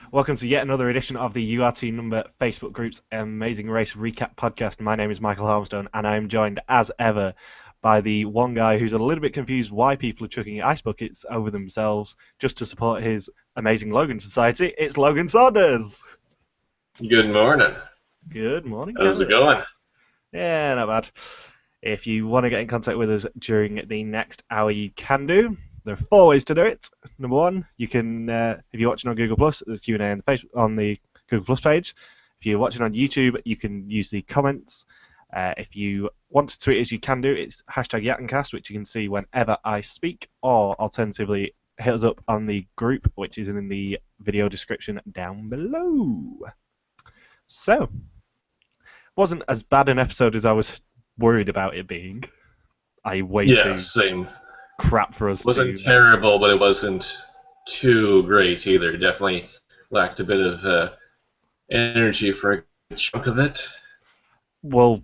Welcome to yet another edition of the URT Number Facebook Group's Amazing Race Recap Podcast. My name is Michael Harmstone, and I am joined, as ever, by the one guy who's a little bit confused why people are chucking ice buckets over themselves just to support his amazing Logan Society. It's Logan Saunders! Good morning. Good morning, How's it Canada. going? Yeah, not bad. If you want to get in contact with us during the next hour, you can do. There are four ways to do it. Number one, you can, if you're watching on Google Plus, the Q&A on the Google Plus page. If you're watching on YouTube, you can use the comments. If you want to tweet us, you can do. It's hashtag Yattencast, which you can see whenever I speak, or alternatively, hit us up on the group, which is in the video description down below. So, wasn't as bad an episode as I was worried about it being. Way too Same. crap for us It wasn't to. terrible, but it wasn't too great either. Definitely lacked a bit of energy for a good chunk of it. Well,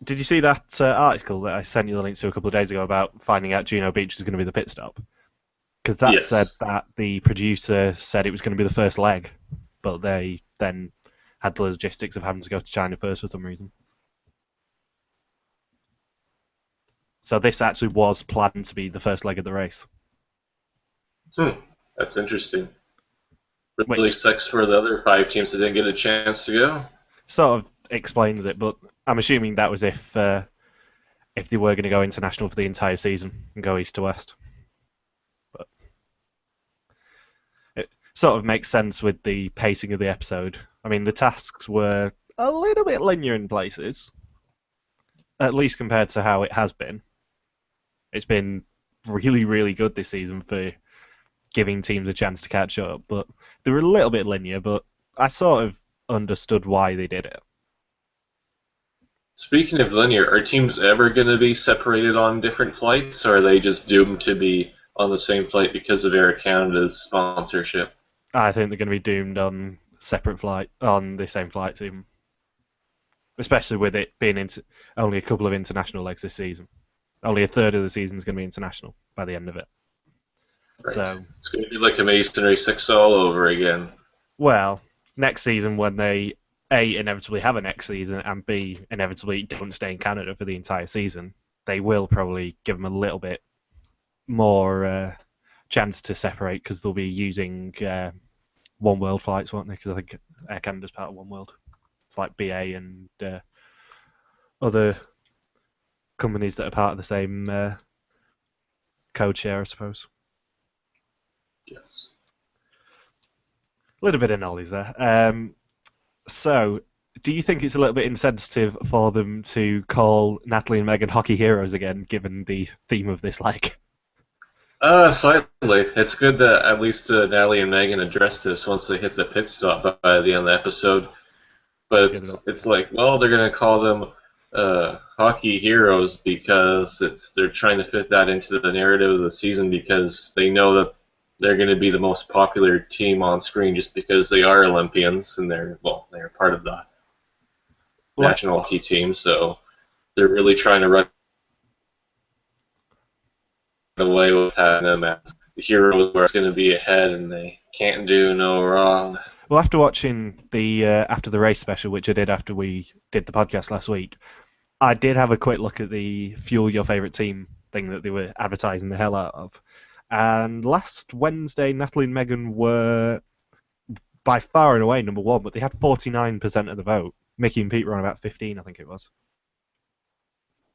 did you see that article that I sent you the link to a couple of days ago about finding out Juno Beach is going to be the pit stop? Because that Yes. said that the producer said it was going to be the first leg, but they then had the logistics of having to go to China first for some reason. So this actually was planned to be the first leg of the race. That's interesting. Really Which sucks for the other 5 teams that didn't get a chance to go. sort of explains it, but I'm assuming that was if they were going to go international for the entire season and go east to west. But it sort of makes sense with the pacing of the episode. I mean, the tasks were a little bit linear in places, at least compared to how it has been. It's been really, really good this season for giving teams a chance to catch up, but they were a little bit linear, but I sort of understood why they did it. Speaking of linear, are teams ever going to be separated on different flights, or are they just doomed to be on the same flight because of Air Canada's sponsorship? I think they're going to be doomed on on the same flights even. Especially with it being only a couple of international legs this season. Only a third of the season is going to be international by the end of it. Right. So, it's going to be like Amazing Race 6 all over again. well, next season when they A, inevitably have a next season, and B, inevitably don't stay in Canada for the entire season, they will probably give them a little bit more chance to separate because they'll be using One World flights, won't they? Because I think Air Canada's part of One World. It's like BA and other companies that are part of the same code share, I suppose. Yes. A little bit of knowledge there. So, do you think it's a little bit insensitive for them to call Natalie and Megan hockey heroes again, given the theme of this leg? Slightly. It's good that at least Natalie and Megan addressed this once they hit the pit stop by the end of the episode. But it's like, well, they're gonna call them hockey heroes because they're trying to fit that into the narrative of the season because they know that they're going to be the most popular team on screen just because they are Olympians and they're part of the national hockey team, so they're really trying to run away with having them as the heroes where it's going to be ahead and they can't do no wrong. Well, after watching the after the race special, which I did after we did the podcast last week, I did have a quick look at the Fuel Your Favourite Team thing that they were advertising the hell out of. And last Wednesday, Natalie and Megan were by far and away number one, but they had 49% of the vote. Mickey and Pete were on about 15, I think it was.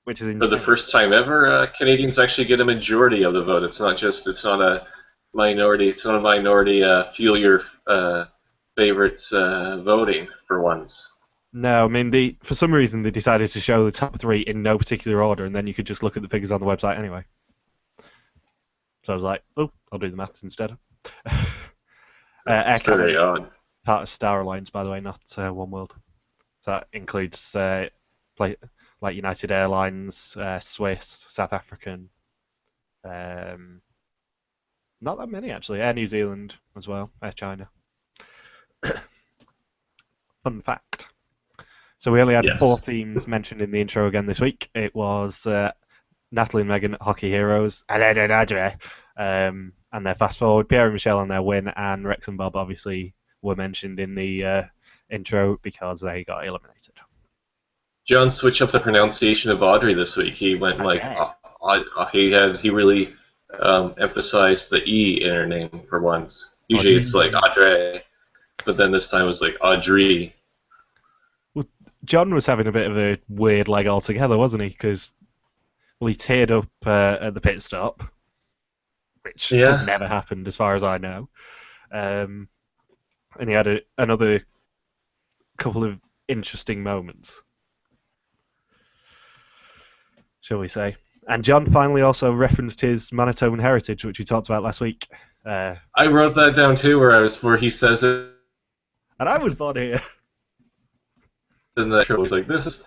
Which is insane. For the first time ever, Canadians actually get a majority of the vote. It's not a minority. It's not a minority Fuel Your Favorites voting for once. No, I mean, for some reason they decided to show the top three in no particular order, and then you could just look at the figures on the website anyway. So I was like, oh, I'll do the maths instead. Air very odd. Part of Star Alliance, by the way, not One World. So that includes like United Airlines, Swiss, South African. Not that many, actually. Air New Zealand as well, Air China. Fun fact. So we only had four teams mentioned in the intro again this week. It was Natalie and Megan, Hockey Heroes, and their fast forward, Pierre and Michelle on their win, and Rex and Bob, obviously, were mentioned in the intro because they got eliminated. John switched up the pronunciation of Audrey this week. He went he really emphasized the E in her name for once. Usually it's like Audrey, but then this time it was like Audrey. Well, John was having a bit of a weird leg altogether, wasn't he? Because he teared up at the pit stop, which has never happened as far as I know. And he had another couple of interesting moments, shall we say. And John finally also referenced his Manitoban heritage, which we talked about last week. I wrote that down too, where he says it. And I was born here. And the show was like, this is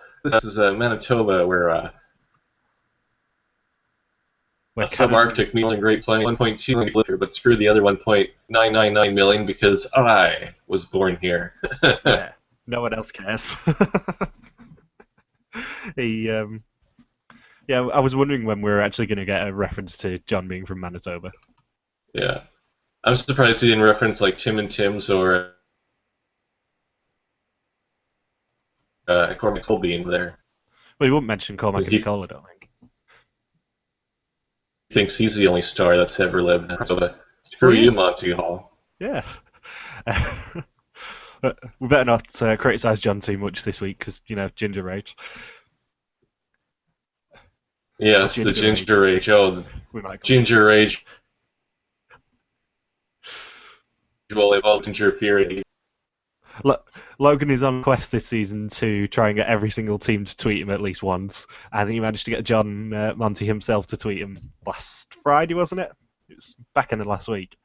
Manitoba, where subarctic meaning Great Plains, 1.2 million litter, but screw the other 1.999 million because I was born here. Yeah, no one else cares. Yeah, I was wondering when we were actually going to get a reference to John being from Manitoba. Yeah, I'm surprised he didn't reference like Tim and Tim's or Cormac Colby in there. Well, he wouldn't mention Cormac and Nicole, I don't think. He thinks he's the only star that's ever lived in Minnesota. Screw you, Monty Hall. Yeah. We better not criticise John too much this week because, Ginger Rage. Yeah, it's the Ginger Rage. Oh, Ginger Rage. Well, they've all Ginger Fury. Logan is on a quest this season to try and get every single team to tweet him at least once, and he managed to get John Monty himself to tweet him last Friday, wasn't it? It was back in the last week.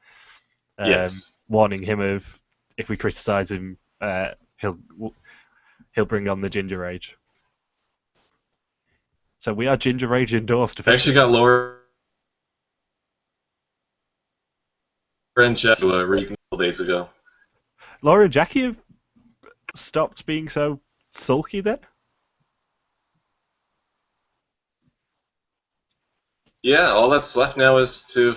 Yes. Warning him of if we criticise him, he'll bring on the Ginger Rage. So we are Ginger Rage endorsed. I actually got Laura and Jackie a couple days ago. Laura and Jackie have stopped being so sulky then? Yeah, all that's left now is to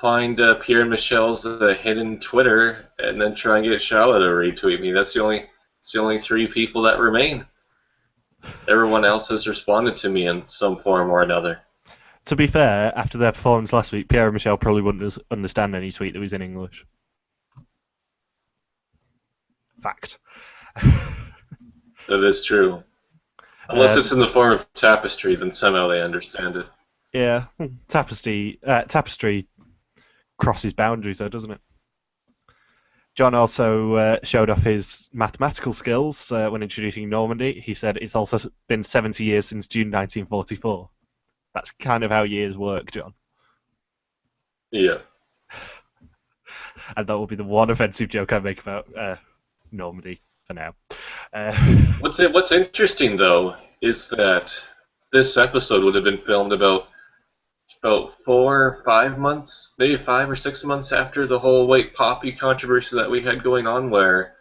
find Pierre and Michelle's hidden Twitter and then try and get Charlotte to retweet me. That's the only three people that remain. Everyone else has responded to me in some form or another. To be fair, after their performance last week, Pierre and Michelle probably wouldn't understand any tweet that was in English. Fact. That is true. Unless it's in the form of tapestry, then somehow they understand it. Yeah, tapestry crosses boundaries, though, doesn't it? John also showed off his mathematical skills when introducing Normandy. He said it's also been 70 years since June 1944. That's kind of how years work, John. Yeah. And that will be the one offensive joke I make about Normandy for now. What's interesting, though, is that this episode would have been filmed about 4 or 5 months, maybe 5 or 6 months after the whole white poppy controversy that we had going on, where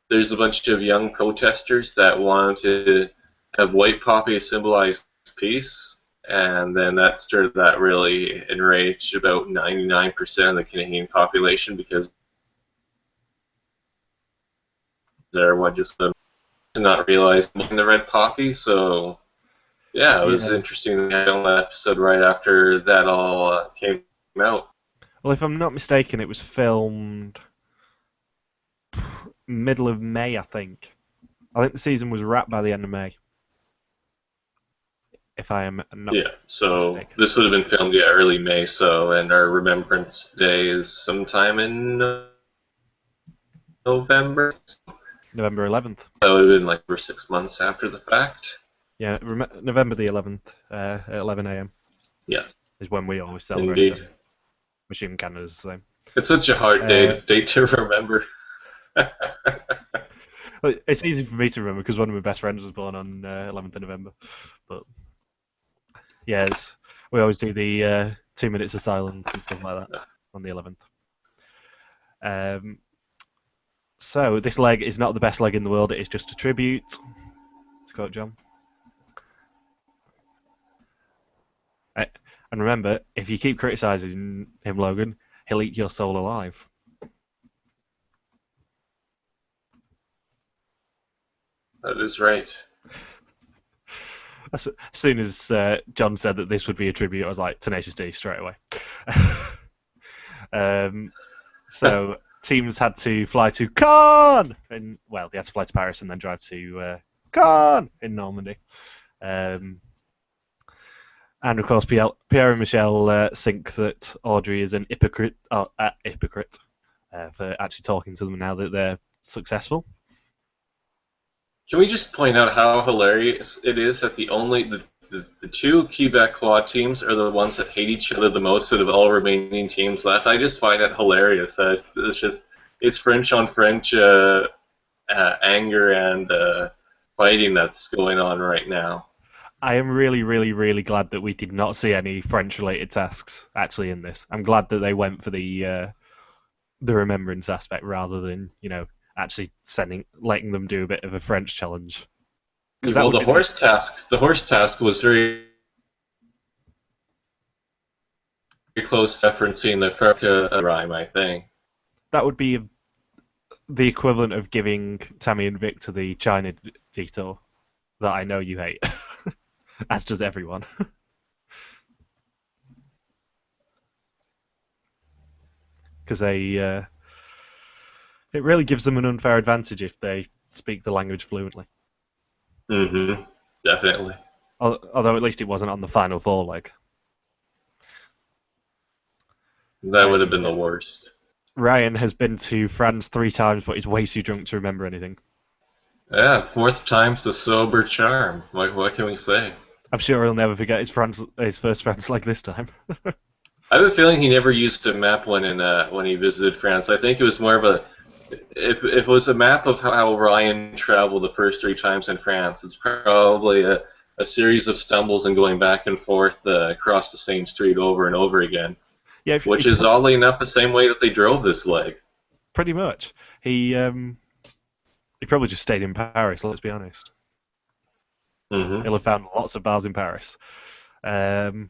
there's a bunch of young protesters that wanted to have white poppy symbolize peace, and then that really enraged about 99% of the Canadian population because everyone just did not realize the red poppy, so... Yeah, it was interesting to get on that episode right after that all came out. Well, if I'm not mistaken, it was filmed middle of May, I think. I think the season was wrapped by the end of May. If I am not so mistaken. This would have been filmed early May, and our Remembrance Day is sometime in November. November 11th. That would have been like 6 months after the fact. Yeah, November the 11th at 11 a.m. Yes. Is when we always celebrate. Indeed. Machine Canada's the same. It's such a hard date to remember. Well, it's easy for me to remember because one of my best friends was born on 11th of November. But yeah, we always do the 2 minutes of silence and stuff like that on the 11th. So this leg is not the best leg in the world. It is just a tribute. To quote John. And remember, if you keep criticising him, Logan, he'll eat your soul alive. That is right. As soon as John said that this would be a tribute, I was like, Tenacious D straight away. So teams had to fly to Caen, and well, they had to fly to Paris and then drive to Caen in Normandy. And of course, Pierre and Michel think that Audrey is an hypocrite, for actually talking to them now that they're successful. Can we just point out how hilarious it is that the two Quebecois teams are the ones that hate each other the most out of all remaining teams left? I just find that hilarious. It's French on French anger and fighting that's going on right now. I am really, really, really glad that we did not see any French-related tasks actually in this. I'm glad that they went for the remembrance aspect rather than actually letting them do a bit of a French challenge. Well, the horse task was very close to referencing the Ferka rhyme, I think. That would be the equivalent of giving Tammy and Victor the China detour that I know you hate, as does everyone. Because it really gives them an unfair advantage if they speak the language fluently. Mm-hmm. Definitely. Although at least it wasn't on the final four leg. That would have been the worst. Ryan has been to France 3 times, but he's way too drunk to remember anything. Yeah, 4th time's the sober charm. What can we say? I'm sure he'll never forget his first France leg this time. I have a feeling he never used a map when he visited France. I think it was more of a if it was a map of how Ryan traveled the first 3 times in France, it's probably a series of stumbles and going back and forth across the same street over and over again. Yeah, which is oddly enough the same way that they drove this leg. Pretty much. He probably just stayed in Paris, let's be honest. Mm-hmm. He'll have found lots of bars in Paris. Suki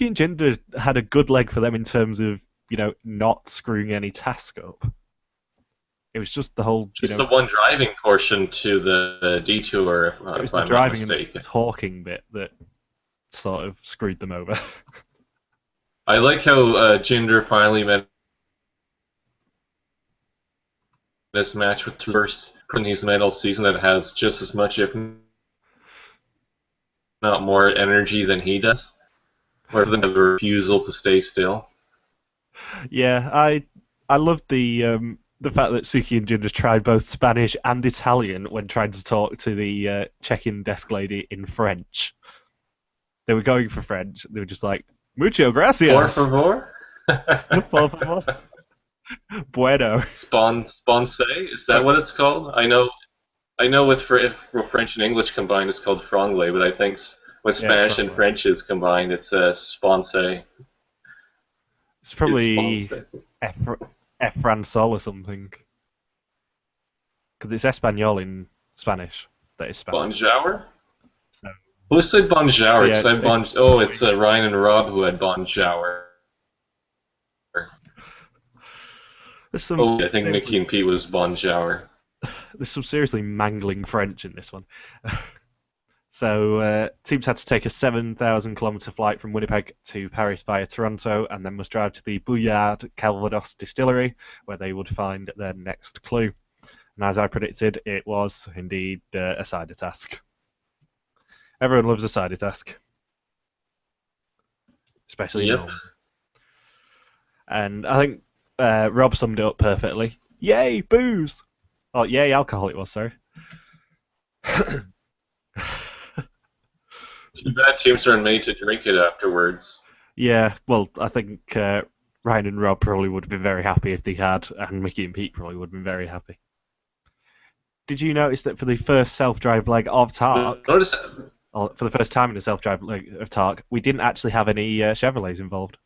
and Jinder had a good leg for them in terms of not screwing any task up. It was just the whole the one driving portion to the detour. It was the driving and talking bit that sort of screwed them over. I like how Jinder finally met this match with the first person he's met all season that has just as much, if not more, energy than he does. Or the refusal to stay still. Yeah, I loved the fact that Suki and Jinder tried both Spanish and Italian when trying to talk to the check-in desk lady in French. They were going for French. They were just like, mucho gracias. Por favor. Por favor. Bueno. Sponse? Is that what it's called? I know with French and English combined it's called franglais, but I think when Spanish and French is combined it's sponse. It's probably Efransol or something. Because it's Espanol in Spanish. That is Spanish. Bonjour? So, who said bonjour? It's Ryan and Rob who had bonjour. I think Mickey and Pete was bonjour. There's some seriously mangling French in this one. So teams had to take a 7,000-kilometre flight from Winnipeg to Paris via Toronto, and then must drive to the Bouillard Calvados distillery, where they would find their next clue. And as I predicted, it was indeed a cider task. Everyone loves a cider task, especially Norm. And I think Rob summed it up perfectly. Yay, booze! Oh, yay, alcohol it was, sorry. Too bad teams aren't made to drink it afterwards. Yeah, well, I think Ryan and Rob probably would have been very happy if they had, and Mickey and Pete probably would have been very happy. Did you notice that for the first self-drive leg of Tark, for the first time in the self-drive leg of Tark, we didn't actually have any Chevrolets involved?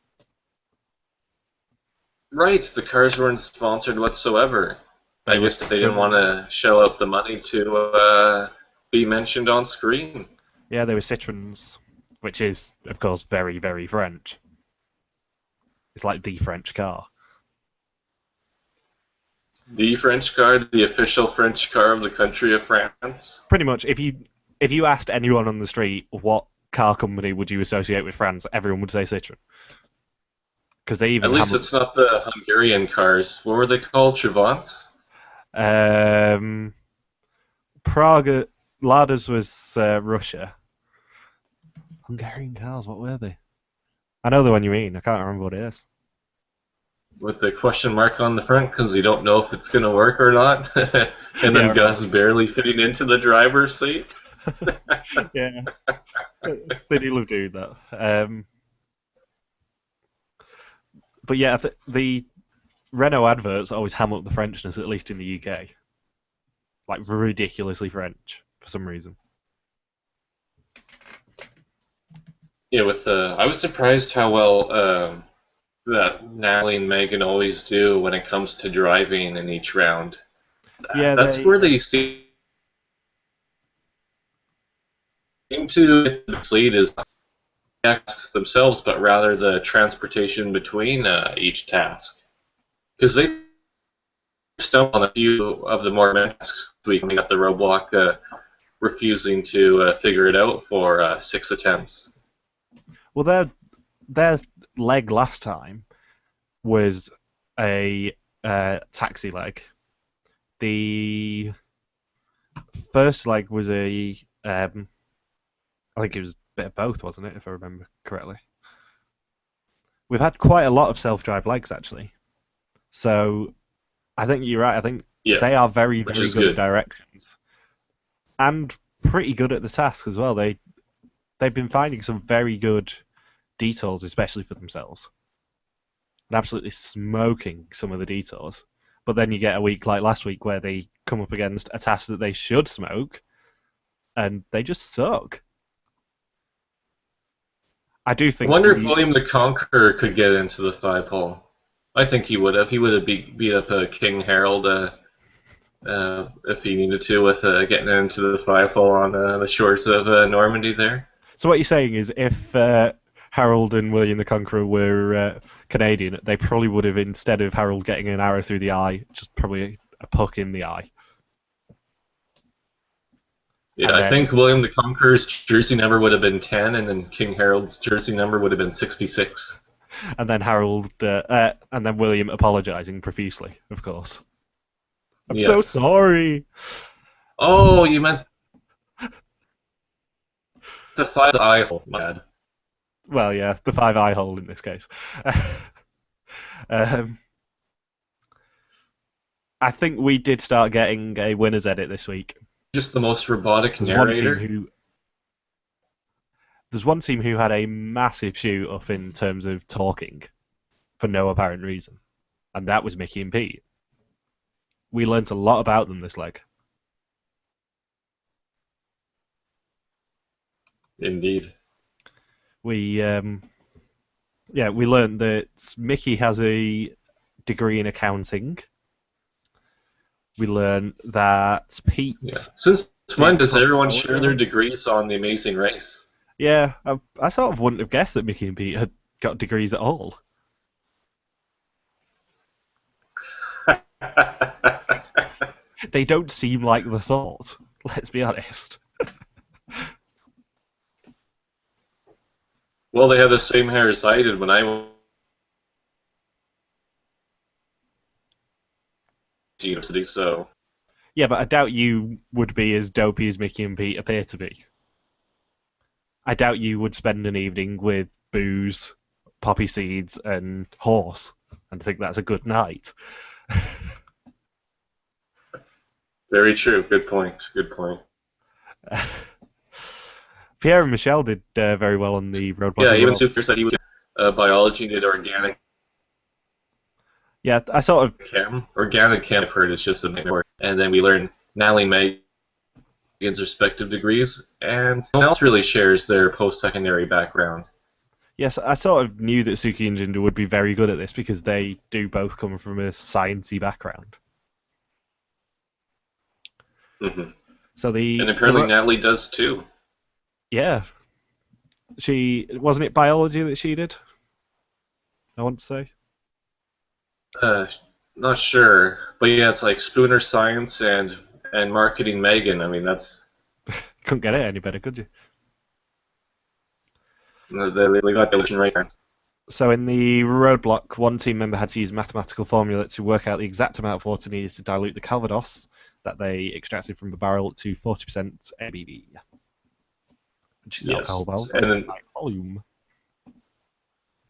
Right, the cars weren't sponsored whatsoever. I guess they didn't want to shell out the money to be mentioned on screen. Yeah, they were Citroens, which is, of course, very, very French. It's like the French car. The French car, the official French car of the country of France. Pretty much, if you asked anyone on the street what car company would you associate with France, everyone would say Citroen. Because they At even least have it's not the Hungarian cars. What were they called? Trabants? um, Praga. Ladas was Russia. Hungarian cars, what were they? I know the one you mean. I can't remember what it is. With the question mark on the front because you don't know if it's going to work or not. And Yeah, then Gus barely fitting into the driver's seat. yeah, they do love doing that. But yeah, the Renault adverts always ham up the Frenchness, at least in the UK. Like ridiculously French for some reason. Yeah, I was surprised how well that Natalie and Megan always do when it comes to driving in each round. Yeah, That's where they seem to lead is not the tasks themselves, but rather the transportation between each task. Because they stumble on a few of the more tasks. We got the roadblock refusing to figure it out for 6 attempts. well, their leg last time was a taxi leg. The first leg was I think it was a bit of both, wasn't it, if I remember correctly? We've had quite a lot of self-drive legs, actually. So I think you're right. I think they are very, very good at directions. And pretty good at the task as well. They've been finding some very good details, especially for themselves. And absolutely smoking some of the details. But then you get a week like last week where they come up against a task that they should smoke, and they just suck. I do think. I wonder if William the Conqueror could get into the 5-hole. I think he would have. He would have beat up King Harold if he needed to with getting into the 5-hole on the shores of Normandy there. So what you're saying is if Harold and William the Conqueror were Canadian, they probably would have, instead of Harold getting an arrow through the eye, just probably a puck in the eye. Yeah, I think William the Conqueror's jersey number would have been 10, and then King Harold's jersey number would have been 66. And then and then William apologising profusely, of course. I'm so sorry. Oh, you meant the 5-eye hole, my bad. Well, yeah, the 5-eye hole in this case. I think we did start getting a winner's edit this week. Just the most robotic narrator. There's one team who had a massive shoot up in terms of talking for no apparent reason, and that was Mickey and Pete. We learnt a lot about them this leg. Indeed. We learned that Mickey has a degree in accounting. We learned that Pete. Yeah. Since when does everyone share their degrees on The Amazing Race? Yeah, I sort of wouldn't have guessed that Mickey and Pete had got degrees at all. They don't seem like the sort. Let's be honest. Well, they have the same hair as I did when I was at university, so... Yeah, but I doubt you would be as dopey as Mickey and Pete appear to be. I doubt you would spend an evening with booze, poppy seeds, and horse, and think that's a good night. Very true. Good point. Good point. Pierre and Michel did very well on the roadblock. Yeah, even Super said he was biology, did organic. Yeah, I sort of... Organic chem, I've heard, is just a big word. And then we learned Natalie and Megan's respective degrees, and no one else really shares their post-secondary background. Yes, I sort of knew that Suki and Jinder would be very good at this because they do both come from a sciencey background. Mm-hmm. And apparently Natalie does too. Yeah. Wasn't it biology that she did? I want to say. Not sure, but yeah, it's like Spooner Science and Marketing Megan. I mean, that's Couldn't get it any better, could you? they got the illusion right there. So in the roadblock, one team member had to use a mathematical formula to work out the exact amount of water needed to dilute the Calvados that they extracted from the barrel to 40% ABV, which is alcohol Yes, by and then volume.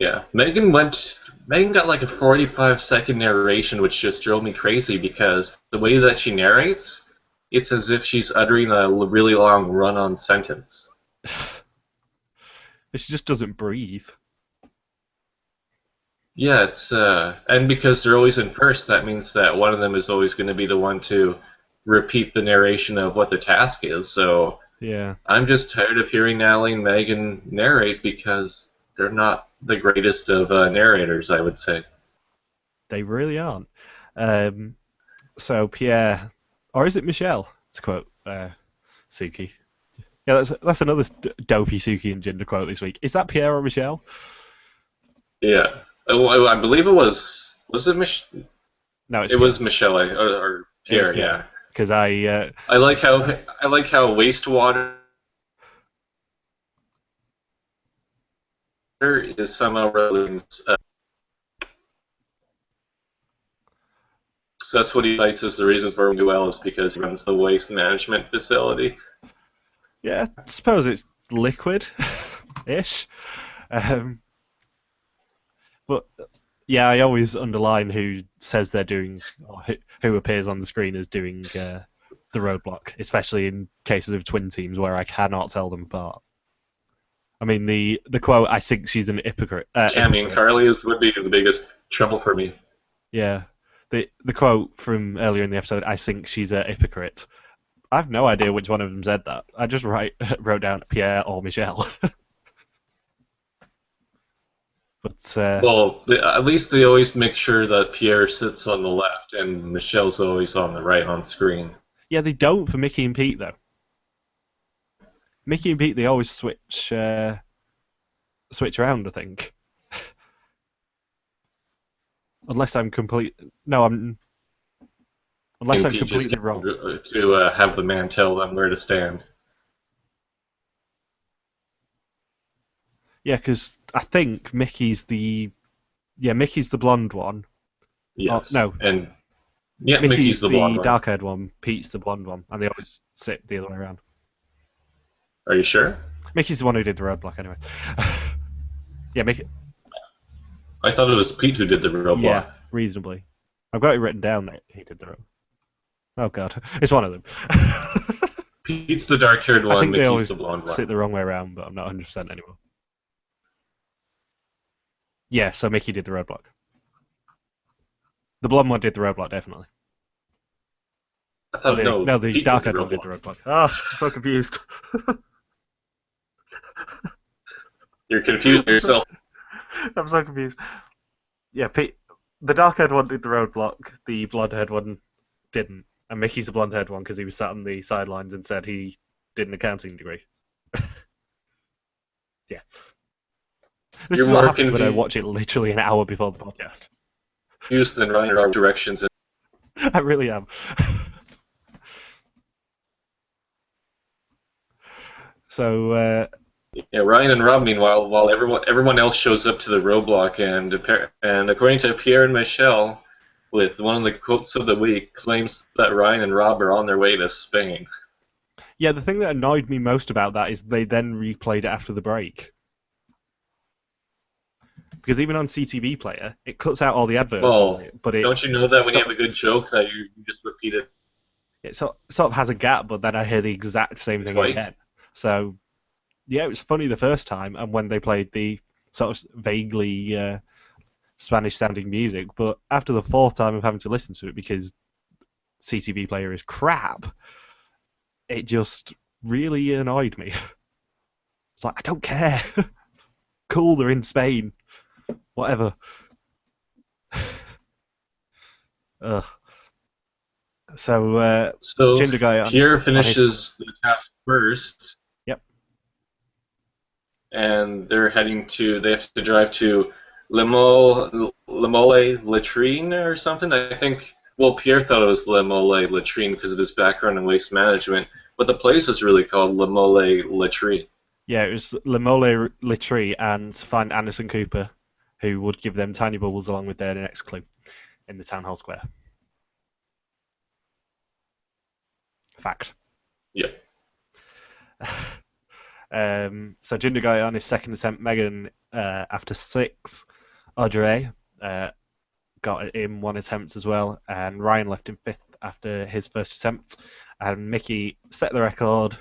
yeah, Megan got like a 45-second narration, which just drove me crazy because the way that she narrates, it's as if she's uttering a really long run-on sentence. She just doesn't breathe. Yeah, it's and because they're always in first, that means that one of them is always going to be the one to repeat the narration of what the task is. So Yeah, I'm just tired of hearing Natalie and Megan narrate because they're not the greatest of narrators, I would say. they really aren't. So Pierre, or is it Michelle, to quote Suki? Yeah, that's another dopey Suki and Jinder quote this week. Is that Pierre or Michelle? Yeah, I believe it was. Was it Mich? No, it's It was Pierre. Michelle or It was Pierre. Pierre. Yeah, Because I like how wastewater is somehow relevant. So that's what he cites as the reason for Duell is because he runs the waste management facility. yeah, I suppose it's liquid-ish. Um, but yeah, I always underline who says they're doing, or who appears on the screen as doing the roadblock, especially in cases of twin teams where I cannot tell them apart. I mean, the quote, "I think she's an hypocrite." Cammy and Carly would be the biggest trouble for me. Yeah, the quote from earlier in the episode, "I think she's a hypocrite." I have no idea which one of them said that. I just wrote down Pierre or Michelle. But Well, at least they always make sure that Pierre sits on the left and Michelle's always on the right on screen. yeah, they don't for Mickey and Pete though. Mickey and Pete, they always switch around. I think, unless I'm complete. No, I'm unless And I'm Pete just completely gets wrong. to have the man tell them where to stand. Yeah, because I think Mickey's the blonde one. Oh Yes, no, and yeah, Mickey's Mickey's the blonde the one. dark-haired one. Pete's the blonde one, and they always sit the other way around. Are you sure? Mickey's the one who did the roadblock anyway. Yeah, Mickey. I thought it was Pete who did the Yeah, roadblock. reasonably. I've got it written down that he did the road. Oh god, it's one of them. Pete's the dark-haired I one, think they Mickey's always the blonde sit one. the wrong way around, but I'm not 100% anymore. Yeah, so Mickey did the roadblock. The blonde one did the roadblock, definitely. I Oh, thought did he? no, No, the Pete did the dark-haired one did the roadblock. roadblock. Ah, I'm so confused. You're confusing I'm so, yourself. I'm so confused. Yeah, Pete, the dark-haired one did the roadblock. The blonde-haired one didn't. And Mickey's the blonde-haired one because he was sat on the sidelines and said he did an accounting degree. Yeah. This You're is what more happens when I watch it literally an hour before the podcast. confused than Ryan in our directions. I really am. So, Yeah, Ryan and Rob, meanwhile, while everyone else shows up to the roadblock, and according to Pierre and Michelle, with one of the quotes of the week, claims that Ryan and Rob are on their way to Spain. yeah, the thing that annoyed me most about that is they then replayed it after the break. Because even on CTV Player, it cuts out all the adverts Well, from it, but don't you know that when you sort have a good joke that you just repeat it it sort of has a gap, but then I hear the exact same thing twice? again. So, yeah, it was funny the first time, and when they played the sort of vaguely Spanish-sounding music, but after the fourth time of having to listen to it because CTV Player is crap, it just really annoyed me. It's like, I don't care. Cool, they're in Spain. Whatever. Ugh. So, So Jinder guy Pierre on his... finishes the task first, Yep. and they have to drive to Lemole Latrine or something. I think. Well, Pierre thought it was Lemole Latrine because of his background in waste management, but the place was really called Lemole Latrine. Yeah, it was Lemole Littree and find Anderson Cooper, who would give them tiny bubbles along with their next clue in the town hall square. Fact. Yeah. So Jinder got it on his second attempt. Megan, after 6. Audrey got it in 1 attempt as well. And Ryan left in 5th after his first attempt. And Mickey set the record,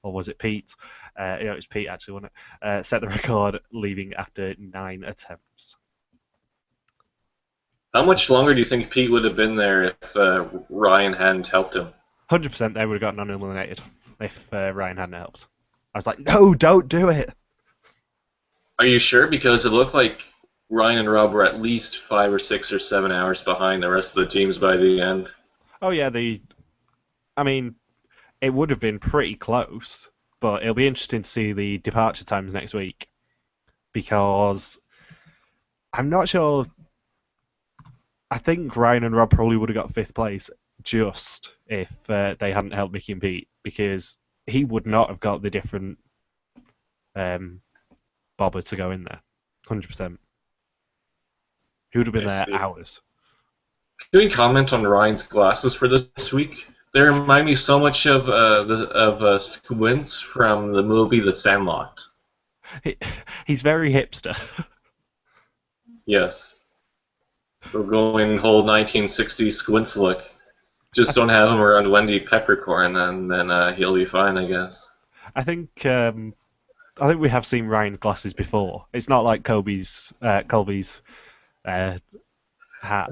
or was it Pete? Yeah, it was Pete actually, wasn't it? Set the record, leaving after 9 attempts. How much longer do you think Pete would have been there if Ryan hadn't helped him? 100% they would have gotten uneliminated if Ryan hadn't helped. I was like, no, don't do it. Are you sure? Because it looked like Ryan and Rob were at least 5 or 6 or 7 hours behind the rest of the teams by the end. Oh yeah, I mean, it would have been pretty close, but it'll be interesting to see the departure times next week because I'm not sure. I think Ryan and Rob probably would have got 5th place just if they hadn't helped Mickey and Pete, because he would not have got the different bobber to go in there. 100%. He would have been there hours. Can we comment on Ryan's glasses for this week? They remind me so much of Squints from the movie The Sandlot. He's very hipster. Yes. We're going whole 1960s Squints look. Just don't have him around Wendy Peppercorn, and then he'll be fine, I guess. I think we have seen Ryan's glasses before. It's not like Colby's hat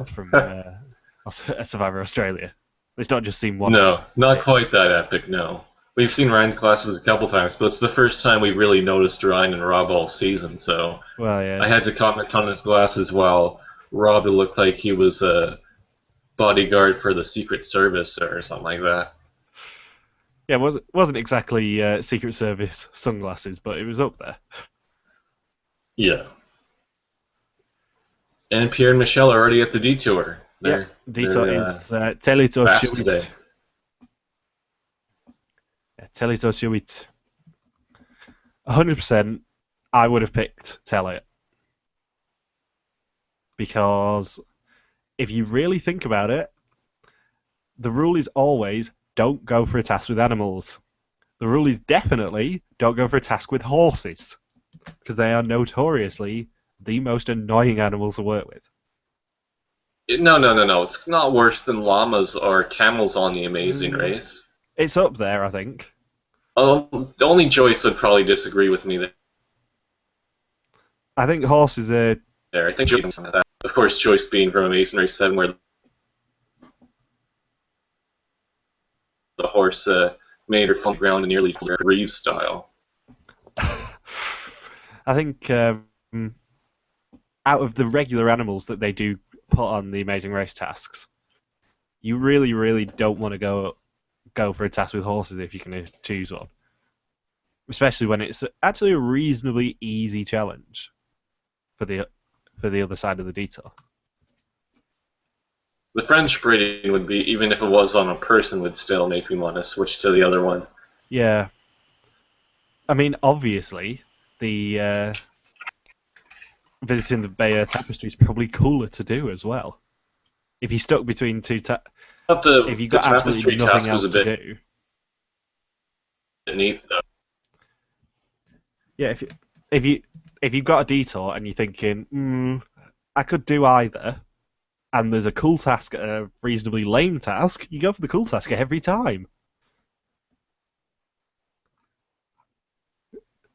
from Survivor Australia. It's not just seen once. No, not quite that epic, no. We've seen Ryan's glasses a couple times, but it's the first time we really noticed Ryan and Rob all season, so well, yeah. I had to comment on his glasses while Rob looked like he was a bodyguard for the Secret Service or something like that. Yeah, it wasn't exactly Secret Service sunglasses, but it was up there. Yeah. And Pierre and Michelle are already at the detour. Yeah, detour is Telito Shuit. Telito Shuit. 100%, I would have picked Telly. Because if you really think about it, the rule is always don't go for a task with animals. The rule is definitely don't go for a task with horses, because they are notoriously the most annoying animals to work with. No. It's not worse than llamas or camels on The Amazing Race. It's up there, I think. Only Joyce would probably disagree with me there. I think horses are... I think Joyce that. Of course, Joyce being from Amazing Race 7, where the horse made her fall ground in nearly Reeves style. I think out of the regular animals that they do put on the Amazing Race tasks, you really, really don't want to go for a task with horses if you're going to choose one. Especially when it's actually a reasonably easy challenge for the other side of the detour. The French rating would be, even if it was on a person, would still make me want to switch to the other one. Yeah. I mean, obviously, the visiting the Bayeux Tapestry is probably cooler to do as well. If you stuck between two if you got absolutely nothing else to do. Neat, though. Yeah, if you've got a detour and you're thinking, I could do either, and there's a cool task and a reasonably lame task, you go for the cool task every time.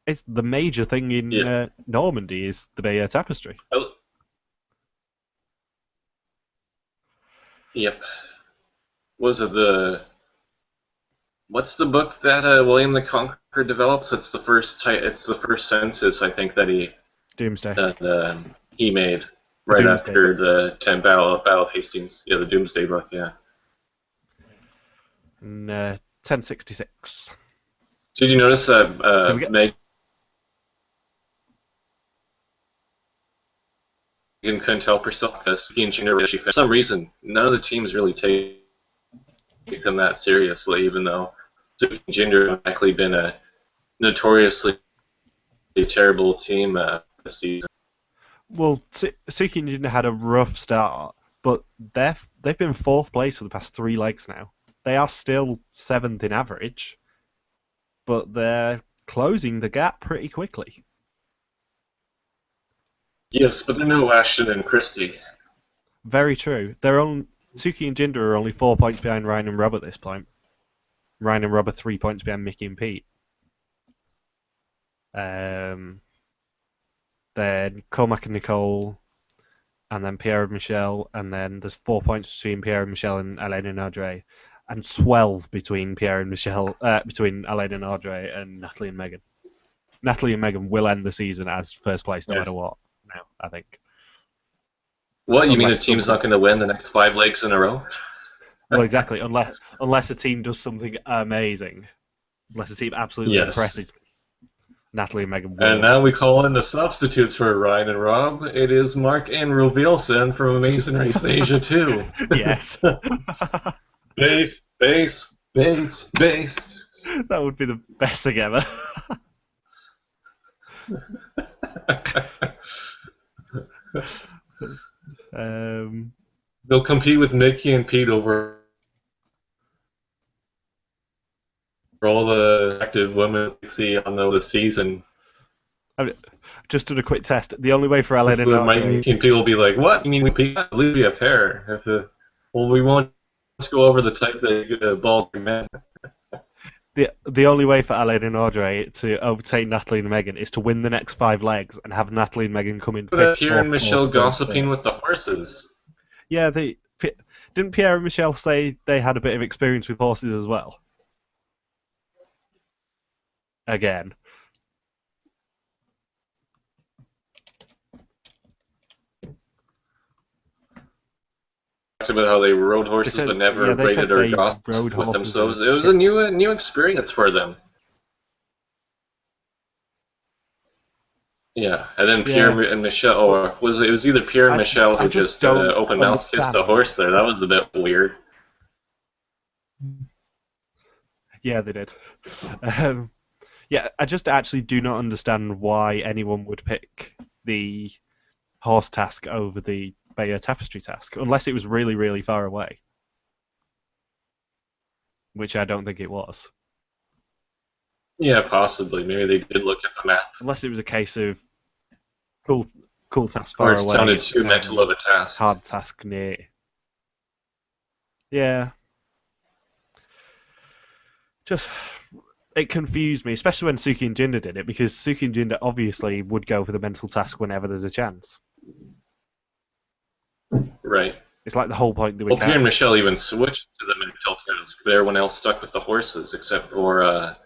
It's the major thing in Normandy is the Bayeux Tapestry. Oh. Yep. What's the book that William the Conqueror develops? It's the first census, I think, that Doomsday. That he made right after the 10 Battle of Hastings. Yeah, the Doomsday book. Yeah. In 1066. Did you notice that? Megan couldn't help herself because Suki and Jinder, for some reason, none of the teams really take them that seriously, even though Suki and Jinder have actually been a notoriously terrible team this season. Well, Suki and Jinder had a rough start, but they've been 4th place for the past 3 legs now. They are still 7th in average, but they're closing the gap pretty quickly. Yes, but they're no Ashton and Christie. Very true. Suki and Jinder are only 4 points behind Ryan and Rob at this point. Ryan and Rob are 3 points behind Mickey and Pete. Then Cormac and Nicole, and then Pierre and Michelle, and then there's 4 points between Pierre and Michelle and Alain and Audrey, and 12 between Pierre and Michelle, between Alain and Audrey and Natalie and Megan. Natalie and Megan will end the season as first place no matter what. Now, I think. What, you mean the team's not going to win the next 5 legs in a row? Well, exactly. Unless a team does something amazing, unless a team absolutely impresses me, Natalie and Megan will. And now we call in the substitutes for Ryan and Rob. It is Mark and Rubilson from Amazing Race Asia 2. Yes. Bass, bass, bass, bass. That would be the best thing ever. They'll compete with Mickey and Pete over all the active women we see on the season. Just did a quick test. The only way for Alain and Audrey... Mickey and Pete will be like, what? You mean we Pete? Leave you a pair. Well, we won't go over the type of bald men. The only way for Alain and Audrey to overtake Natalie and Megan is to win the next 5 legs and have Natalie and Megan come in 5th. Pierre and Michelle gossiping with the horses. Yeah, didn't Pierre and Michelle say they had a bit of experience with horses as well? Again. Talked about how they rode horses but never raided or gossiped with them, so it was a new experience for them. Yeah, and then Pierre and Michelle, or it was either Pierre and Michelle who just open mouth kissed the horse there. That was a bit weird. Yeah, they did. Yeah, I just actually do not understand why anyone would pick the horse task over the Bayeux Tapestry task, unless it was really, really far away. Which I don't think it was. Yeah, possibly. Maybe they did look at the map. Unless it was a case of cool task far away. Or it sounded too mental of a task. Hard task near. Yeah. Just... It confused me, especially when Suki and Jinder did it, because Suki and Jinder obviously would go for the mental task whenever there's a chance. Right. It's like the whole point. Well, Pierre and Michelle even switched to the mental task, but everyone else stuck with the horses, except for...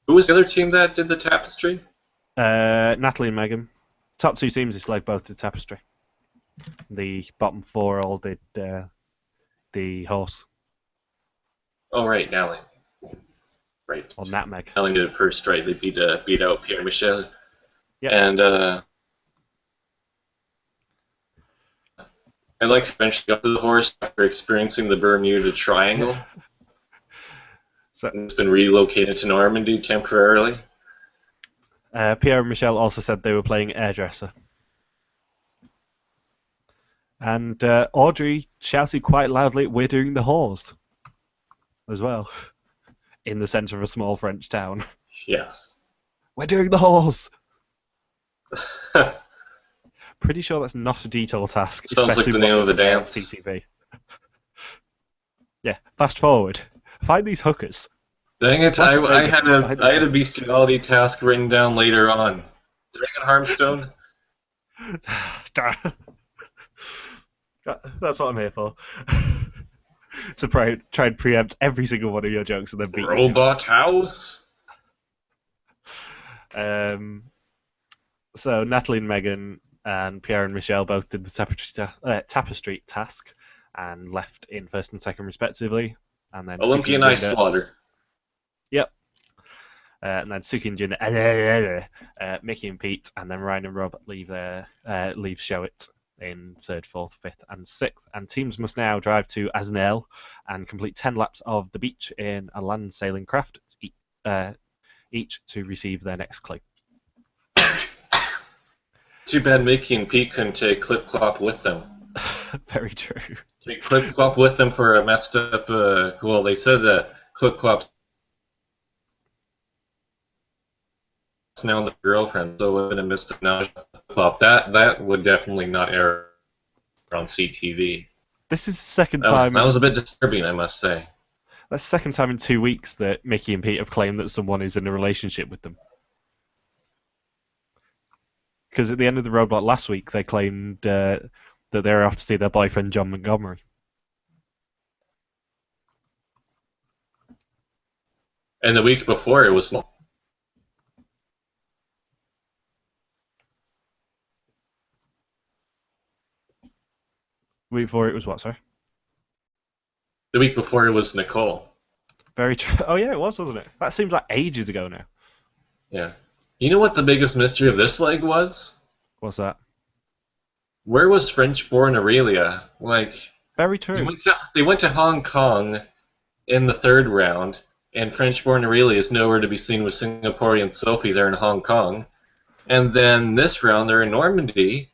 who was the other team that did the tapestry? Natalie and Megan. Top 2 teams this leg both did tapestry. The bottom 4 all did the horse. Oh, right, Natalie. Right. Or Nutmeg. Natalie did it first, right? They beat out Pierre and Michelle. Yeah. And I like eventually got to the horse after experiencing the Bermuda Triangle. So it's been relocated to Normandy temporarily. Pierre and Michelle also said they were playing airdresser. And Audrey shouted quite loudly, "We're doing the horse," as well, in the centre of a small French town. Yes. We're doing the horse! Pretty sure that's not a detail task. Sounds like the name of the dance. CTV. Yeah, fast forward. Find these hookers. Dang it, I had a bestiality task written down later on. Dragon Harmstone? That's what I'm here for. To try and preempt every single one of your jokes and then beat Robot House? So Natalie and Megan and Pierre and Michelle both did the tapestry task and left in first and second respectively. And then Olympian Ice Slaughter. Yep. and then Suki and Jin, Mickey and Pete, and then Ryan and Rob leave Showit in 3rd, 4th, 5th, and 6th. And teams must now drive to Asnel and complete 10 laps of the beach in a land sailing craft, each to receive their next clue. Too bad Mickey and Pete couldn't take Clip Clop with them. Very true. Take Clip Clop with them for a messed up. Well, they said that Clip Clop's now the girlfriend, so would have missed now. Clop. That would definitely not air on CTV. This is the second time. That was a bit disturbing, I must say. That's the second time in 2 weeks that Mickey and Pete have claimed that someone is in a relationship with them. Because at the end of the roadblock last week, they claimed that they were off to see their boyfriend John Montgomery. And the week before, it was. Week before it was what, sorry? The week before it was Nicole. Very true. Oh yeah, it was, wasn't it? That seems like ages ago now. Yeah. You know what the biggest mystery of this leg was? What's that? Where was French-born Aurelia? Like, very true. They went to Hong Kong in the 3rd round, and French-born Aurelia is nowhere to be seen with Singaporean Sophie. They're in Hong Kong. And then this round, they're in Normandy,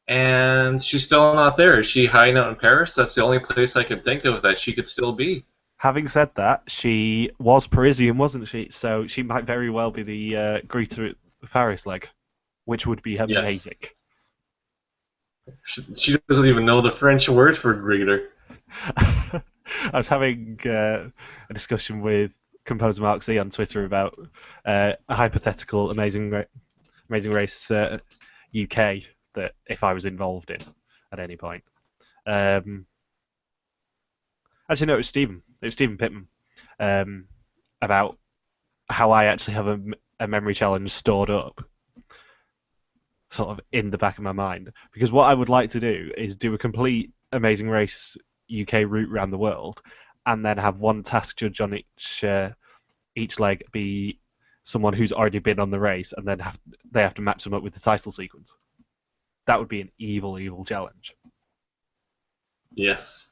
and she's still not there. Is she hiding out in Paris? That's the only place I could think of that she could still be. Having said that, she was Parisian, wasn't she? So she might very well be the greeter at the Paris leg, which would be amazing. Yes. She doesn't even know the French word for greeter. I was having a discussion with composer Mark Z on Twitter about a hypothetical Amazing Race UK that if I was involved in at any point. Actually, no, it was Stephen. It was Stephen Pittman about how I actually have a memory challenge stored up, sort of in the back of my mind. Because what I would like to do is do a complete Amazing Race UK route around the world, and then have one task judge on each leg be someone who's already been on the race, and then they have to match them up with the title sequence. That would be an evil, evil challenge. Yes.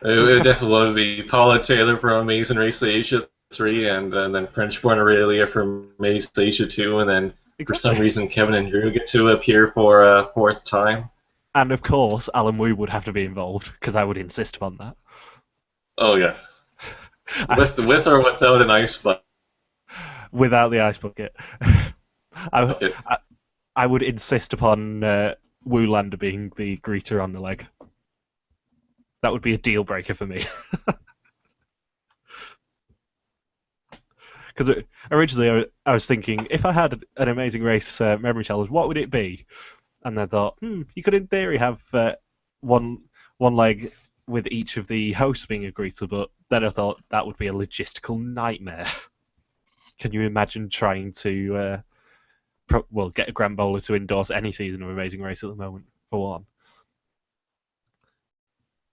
It would definitely be Paula Taylor from Amazing Race Asia 3, and then French-born Aurelia from Amazing Asia 2, and then for some reason Kevin and Drew get to appear for a 4th time. And of course, Alan Wu would have to be involved, because I would insist upon that. Oh, yes. With or without an ice bucket? Without the ice bucket. I would insist upon Wu Lander being the greeter on the leg. That would be a deal breaker for me. Because originally I was thinking, if I had an Amazing Race memory challenge, what would it be? And I thought, you could in theory have one leg with each of the hosts being a greeter, but then I thought that would be a logistical nightmare. Can you imagine trying to get a Grand Bowler to endorse any season of Amazing Race at the moment, for one?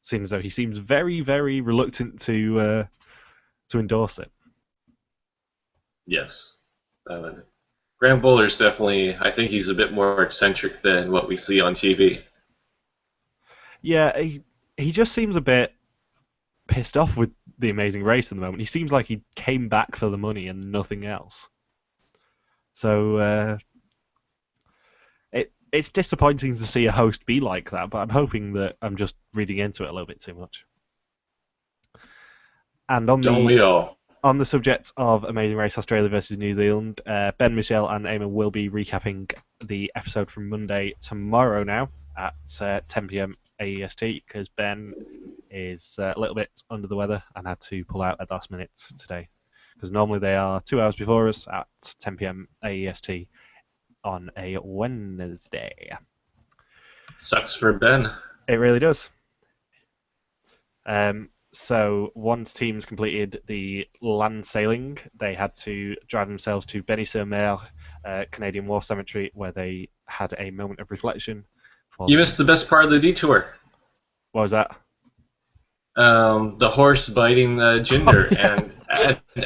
Seeing as though he seems very, very reluctant to endorse it. Yes. Graham Bowler's definitely, I think he's a bit more eccentric than what we see on TV. Yeah, he just seems a bit pissed off with the Amazing Race at the moment. He seems like he came back for the money and nothing else. So it's disappointing to see a host be like that, but I'm hoping that I'm just reading into it a little bit too much. And on the subject of Amazing Race Australia versus New Zealand, Ben, Michelle, and Eamon will be recapping the episode from Monday tomorrow now at 10 p.m. AEST, because Ben is a little bit under the weather and had to pull out at the last minute today. Because normally they are 2 hours before us at 10 p.m. AEST on a Wednesday. Sucks for Ben. It really does. So once teams completed the land sailing, they had to drive themselves to Benny-sur-Mer, Canadian War Cemetery, where they had a moment of reflection. You missed the best part of the detour. What was that? The horse biting Jinder, and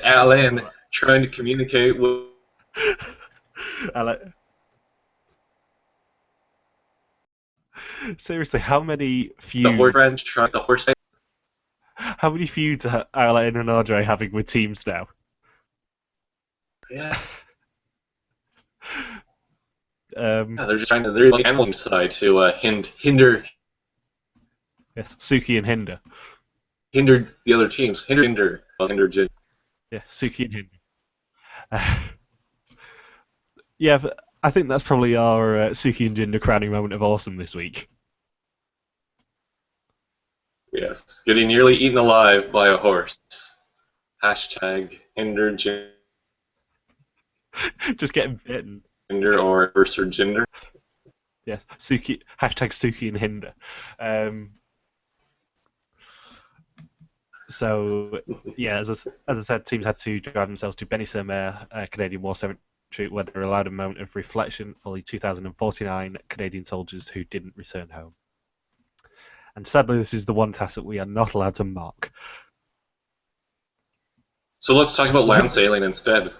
Alain trying to communicate with Seriously, how many the horse feuds? friends, trying the horse. How many feuds are Arlene and Andre having with teams now? Yeah. Yeah, They're just trying to. They're like handling side to hinder yes, Suki and hindered the other teams. Hinder Jin. Yeah, Suki and Hinder. Yeah, but I think that's probably our Suki and Jinder crowning moment of awesome this week. Yes, getting nearly eaten alive by a horse. Hashtag hinder Just getting bitten. Jinder or Verser Jinder. Yeah, Suki. Hashtag Suki and Hinder. So yeah, as I said, teams had to drive themselves to Benny-sur-Mer, Canadian War Cemetery, where they were allowed a moment of reflection for the 2,049 Canadian soldiers who didn't return home. And sadly, this is the one task that we are not allowed to mark. So let's talk about land sailing instead.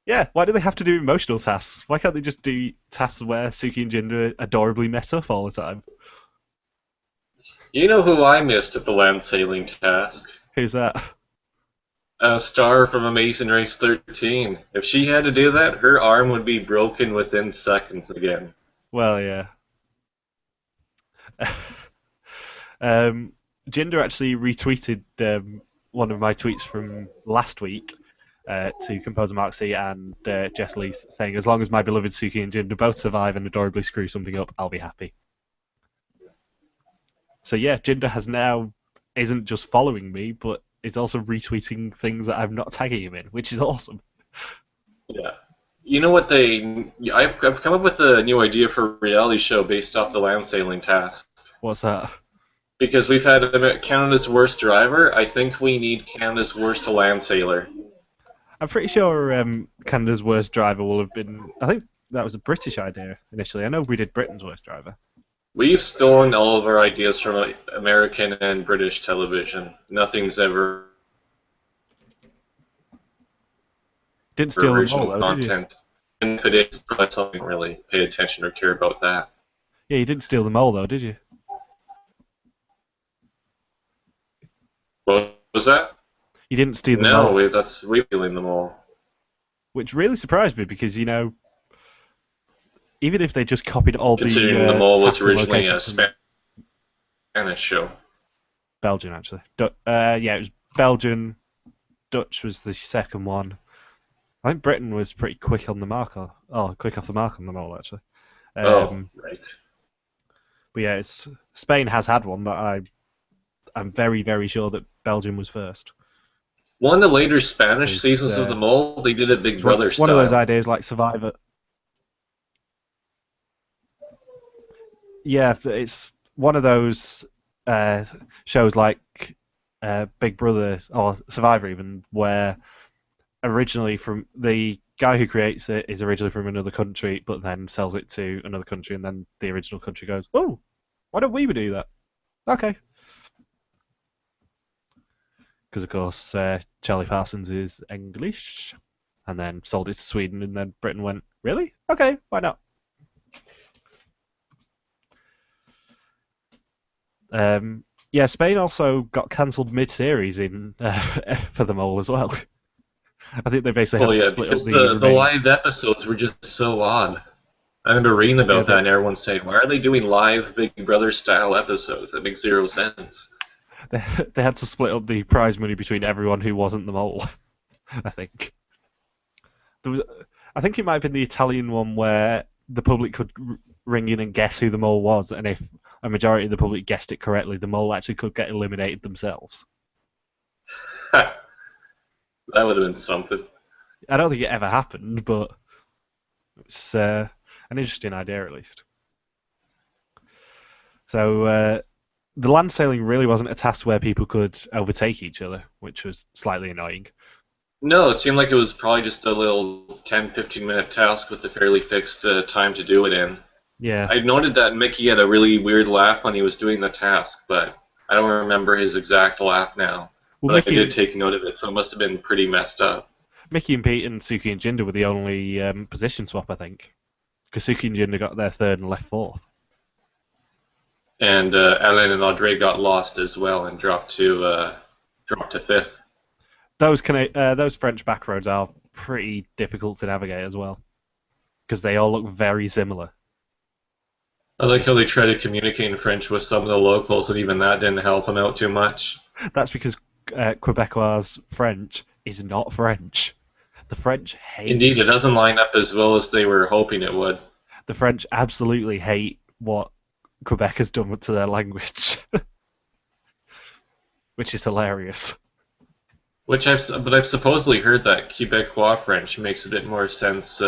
Yeah, why do they have to do emotional tasks? Why can't they just do tasks where Suki and Jinder adorably mess up all the time? You know who I missed at the land sailing task? Who's that? Star from Amazing Race 13. If she had to do that, her arm would be broken within seconds again. Well, yeah. Jinder actually retweeted one of my tweets from last week to composer Mark C and Jess Leith, saying, "As long as my beloved Suki and Jinder both survive and adorably screw something up, I'll be happy." So yeah, Jinder has now isn't just following me, but is also retweeting things that I'm not tagging him in, which is awesome. Yeah. You know what I've come up with a new idea for a reality show based off the land sailing task. What's that? Because we've had Canada's worst driver, I think we need Canada's worst land sailor. I'm pretty sure Canada's worst driver will have been. I think that was a British idea initially. I know we did Britain's worst driver. We've stolen all of our ideas from American and British television. Nothing's ever Didn't steal them original all, though, content. And today's probably something really pay attention or care about that. Yeah, you didn't steal them all, though, did you? What was that? You didn't steal them all. No, we're stealing them all. Which really surprised me because, you know, even if they just copied all Considering the mole was originally a Spanish show. Belgian, actually. Yeah, it was Belgian. Dutch was the second one. I think Britain was pretty quick on the mark. Quick off the mark on the mole, actually. Right. But yeah, Spain has had one, but I'm very, very sure that Belgium was first. One of the later Spanish seasons of the mole, they did it Big Brother style. One of those ideas like Survivor. Yeah, it's one of those shows like Big Brother or Survivor even, where originally from the guy who creates it is originally from another country, but then sells it to another country, and then the original country goes, "Oh, why don't we do that?" Okay. Because of course Charlie Parsons is English, and then sold it to Sweden, and then Britain went, "Really? Okay, why not?" Yeah, Spain also got cancelled mid-series in for the mole as well. I think they basically had to split up the live episodes were just so odd. I remember reading about that, and everyone's saying, "Why are they doing live Big Brother style episodes? That makes zero sense." They had to split up the prize money between everyone who wasn't the mole. I think I think it might have been the Italian one where the public could ring in and guess who the mole was, and if a majority of the public guessed it correctly, the mole actually could get eliminated themselves. That would have been something. I don't think it ever happened, but it's an interesting idea at least. So the land sailing really wasn't a task where people could overtake each other, which was slightly annoying. No, it seemed like it was probably just a little 10-15 minute task with a fairly fixed time to do it in. Yeah. I noted that Mickey had a really weird laugh when he was doing the task, but I don't remember his exact laugh now. Well, but Mickey, I did take note of it, so it must have been pretty messed up. Mickey and Pete and Suki and Jinder were the only position swap, I think. Because Suki and Jinder got there third and left fourth. And Alain and Audrey got lost as well and dropped to fifth. Those French back roads are pretty difficult to navigate as well, because they all look very similar. I like how they try to communicate in French with some of the locals, and even that didn't help them out too much. That's because Quebecois French is not French. The French hate... Indeed, it doesn't line up as well as they were hoping it would. The French absolutely hate what Quebec has done to their language. Which is hilarious. But I've supposedly heard that Quebecois French makes a bit more sense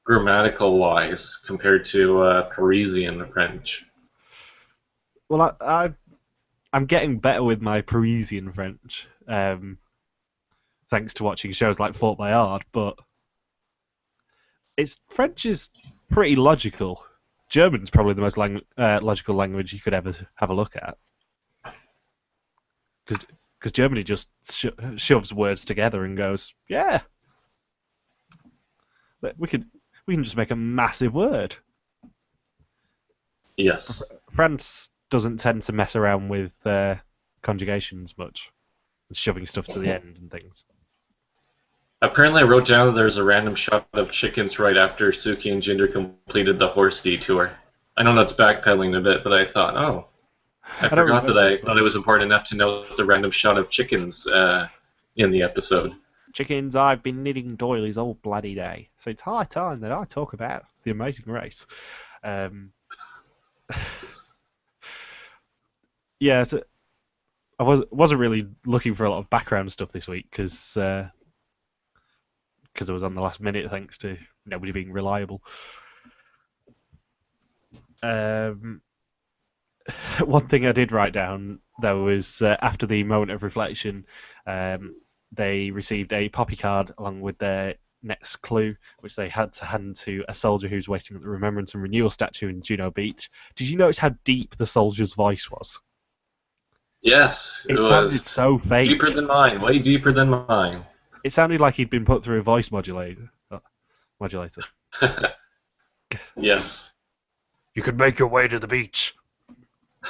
grammatical-wise compared to Parisian French. Well, I'm getting better with my Parisian French, thanks to watching shows like Fort Boyard, but French is pretty logical. German's probably the most logical language you could ever have a look at. Because Germany just shoves words together and goes, yeah, we can just make a massive word. Yes. France doesn't tend to mess around with conjugations much, shoving stuff to the end and things. Apparently, I wrote down that there's a random shot of chickens right after Suki and Jinder completed the horse detour. I know that's backpedaling a bit, but I thought, I forgot that I thought it was important enough to note the random shot of chickens in the episode. Chickens, I've been knitting doilies all bloody day, so it's high time that I talk about the Amazing Race. Yeah, I wasn't really looking for a lot of background stuff this week because I was on the last minute thanks to nobody being reliable. One thing I did write down, though, was after the moment of reflection, they received a poppy card along with their next clue, which they had to hand to a soldier who's waiting at the Remembrance and Renewal statue in Juno Beach. Did you notice how deep the soldier's voice was? Yes, it sounded so fake. Deeper than mine, way deeper than mine. It sounded like he'd been put through a voice modulator. Yes. You could make your way to the beach.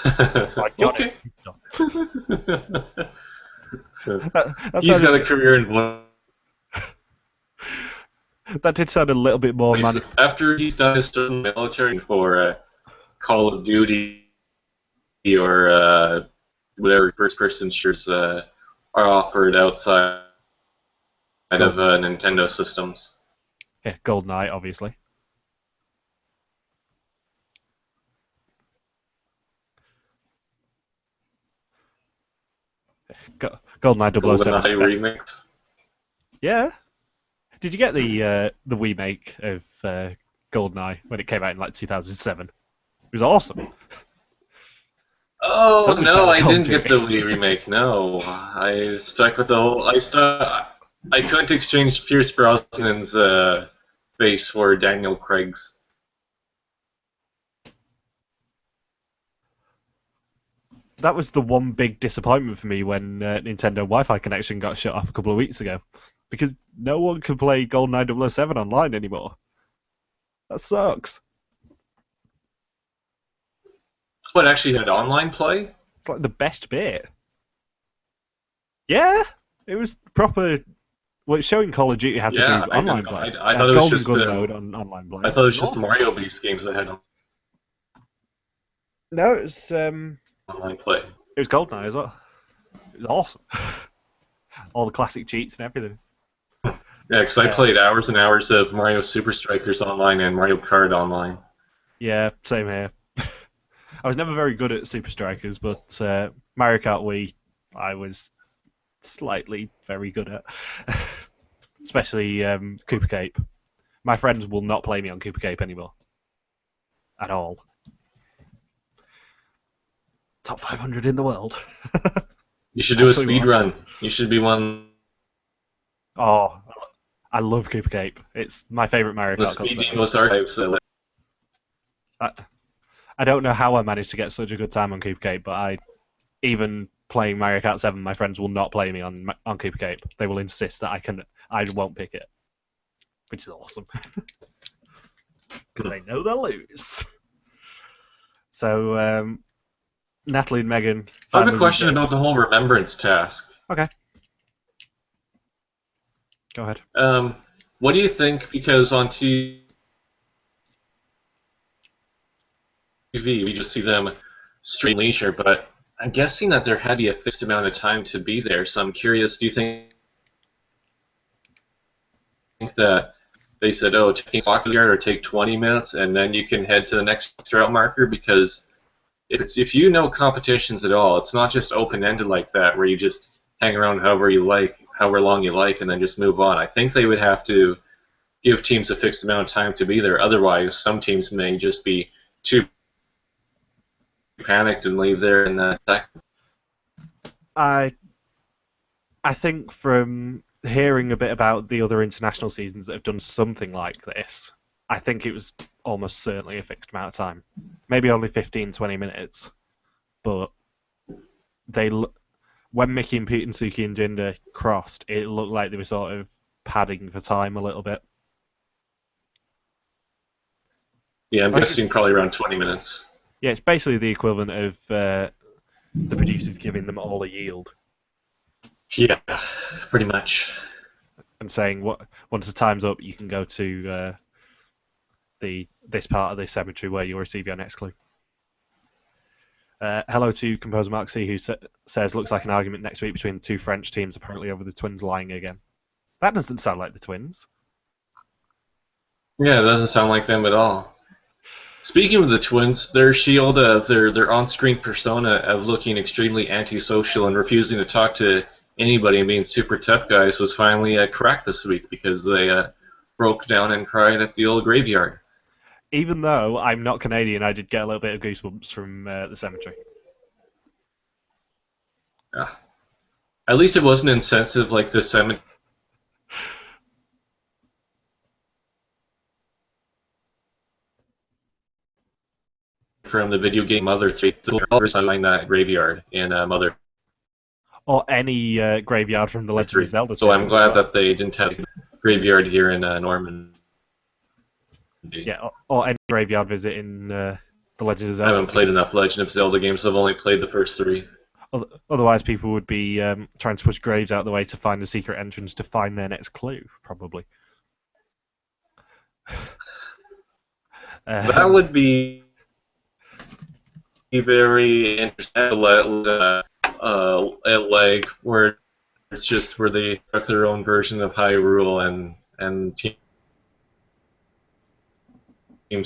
Okay. He's got a career in voice. That did sound a little bit more... After he's done his military for Call of Duty or whatever first-person shooters are offered outside of Nintendo systems. Yeah, GoldenEye, obviously. GoldenEye 007. GoldenEye remix. Yeah. Did you get the remake of GoldenEye when it came out in like 2007? It was awesome. Oh no, I didn't get the Wii remake. No, I stuck with the whole. I couldn't exchange Pierce Brosnan's face for Daniel Craig's. That was the one big disappointment for me when Nintendo Wi-Fi connection got shut off a couple of weeks ago, because no one could play GoldenEye 007 online anymore. That sucks. What, actually had online play? It's like the best bit. Yeah, it was proper. Well, it's showing Call of Duty how to do online play. I thought it was just mode on online play. I thought it was just Mario-based games that had No, it was online play. It was GoldenEye as well. It was awesome. All the classic cheats and everything. Yeah, because I played hours and hours of Mario Super Strikers online and Mario Kart online. Yeah, same here. I was never very good at Super Strikers, but Mario Kart Wii, I was slightly very good at. Especially Cooper Cape. My friends will not play me on Cooper Cape anymore. At all. Top 500 in the world. You should do a speed run. You should be one. Oh, I love Cooper Cape. It's my favourite Mario Kart. The speed demos archives. I don't know how I managed to get such a good time on Cooper Cape, but even playing Mario Kart 7, my friends will not play me on Cooper Cape. They will insist that I won't pick it, which is awesome because they know they'll lose. So Natalie and Megan. I have a question about the whole remembrance task. Okay. Go ahead. What do you think? Because on TV, we just see them straight leisure, but I'm guessing that there had to be a fixed amount of time to be there. So I'm curious, do you think that they said, oh, take walk the yard or take 20 minutes, and then you can head to the next route marker? Because if you know competitions at all, it's not just open-ended like that, where you just hang around however long you like, and then just move on. I think they would have to give teams a fixed amount of time to be there. Otherwise, some teams may just be too panicked and leave there in that second. I think from hearing a bit about the other international seasons that have done something like this, I think it was almost certainly a fixed amount of time. Maybe only 15, 20 minutes. But when Mickey and Pete and Suki and Jinder crossed, it looked like they were sort of padding for time a little bit. Yeah, I'm guessing probably around 20 minutes. Yeah, it's basically the equivalent of the producers giving them all a yield. Yeah, pretty much. And saying, once the time's up, you can go to this part of the cemetery where you'll receive your next clue. Hello to composer Mark C, who says, looks like an argument next week between the two French teams, apparently over the Twins lying again. That doesn't sound like the Twins. Yeah, it doesn't sound like them at all. Speaking of the Twins, their shield, their on-screen persona of looking extremely antisocial and refusing to talk to anybody and being super tough guys was finally cracked this week because they broke down and cried at the old graveyard. Even though I'm not Canadian, I did get a little bit of goosebumps from the cemetery. At least it wasn't insensitive like the cemetery. From the video game Mother 3, behind that graveyard in Mother. Or any graveyard from the Legend of Zelda. So I'm glad that they didn't have a graveyard here in Normandy. Yeah, or any graveyard visit in the Legend of Zelda. I haven't played enough Legend of Zelda games. I've only played the first 3. Otherwise, people would be trying to push graves out of the way to find a secret entrance to find their next clue, probably. That would be very interesting. Like where it's just where they took their own version of Hyrule and teams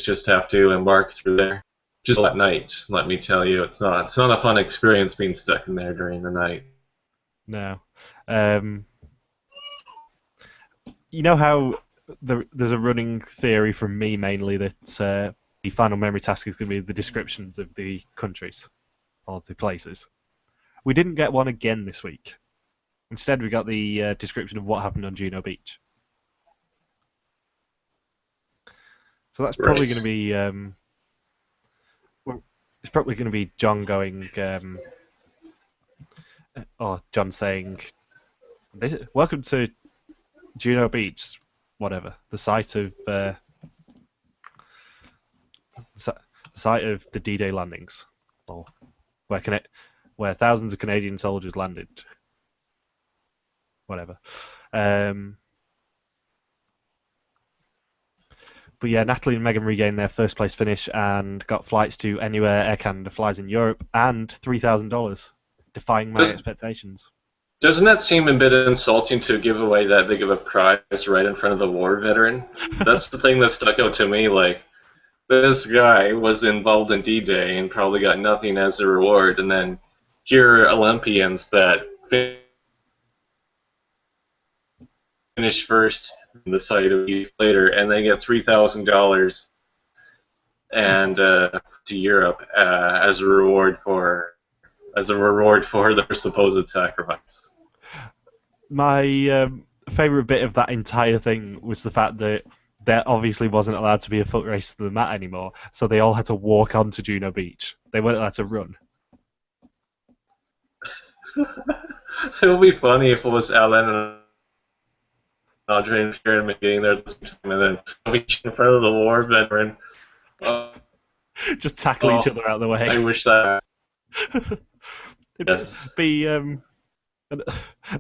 just have to embark through there just at night. Let me tell you, it's not a fun experience being stuck in there during the night. No. You know how there's a running theory from me mainly that the final memory task is going to be the descriptions of the countries or the places. We didn't get one again this week. Instead, we got the description of what happened on Juno Beach. So that's probably going to be it's probably going to be John going or John saying, "Welcome to Juno Beach, whatever, the site of the D-Day landings, or where thousands of Canadian soldiers landed, whatever." But yeah, Natalie and Megan regained their first place finish and got flights to anywhere Air Canada flies in Europe and $3,000, defying my expectations. Doesn't that seem a bit insulting to give away that big of a prize right in front of a war veteran? That's the thing that stuck out to me. Like, this guy was involved in D-Day and probably got nothing as a reward, and then here are Olympians that finish first in the site a week later, and they get $3,000 and to Europe as a reward for their supposed sacrifice. My favorite bit of that entire thing was the fact that there obviously wasn't allowed to be a foot race to the mat anymore, so they all had to walk onto Juno Beach. They weren't allowed to run. It would be funny if it was Alan Andre and Kieran getting there at the same time, and then reach in front of the war veteran. Just tackle each other out of the way. I wish that. It'd be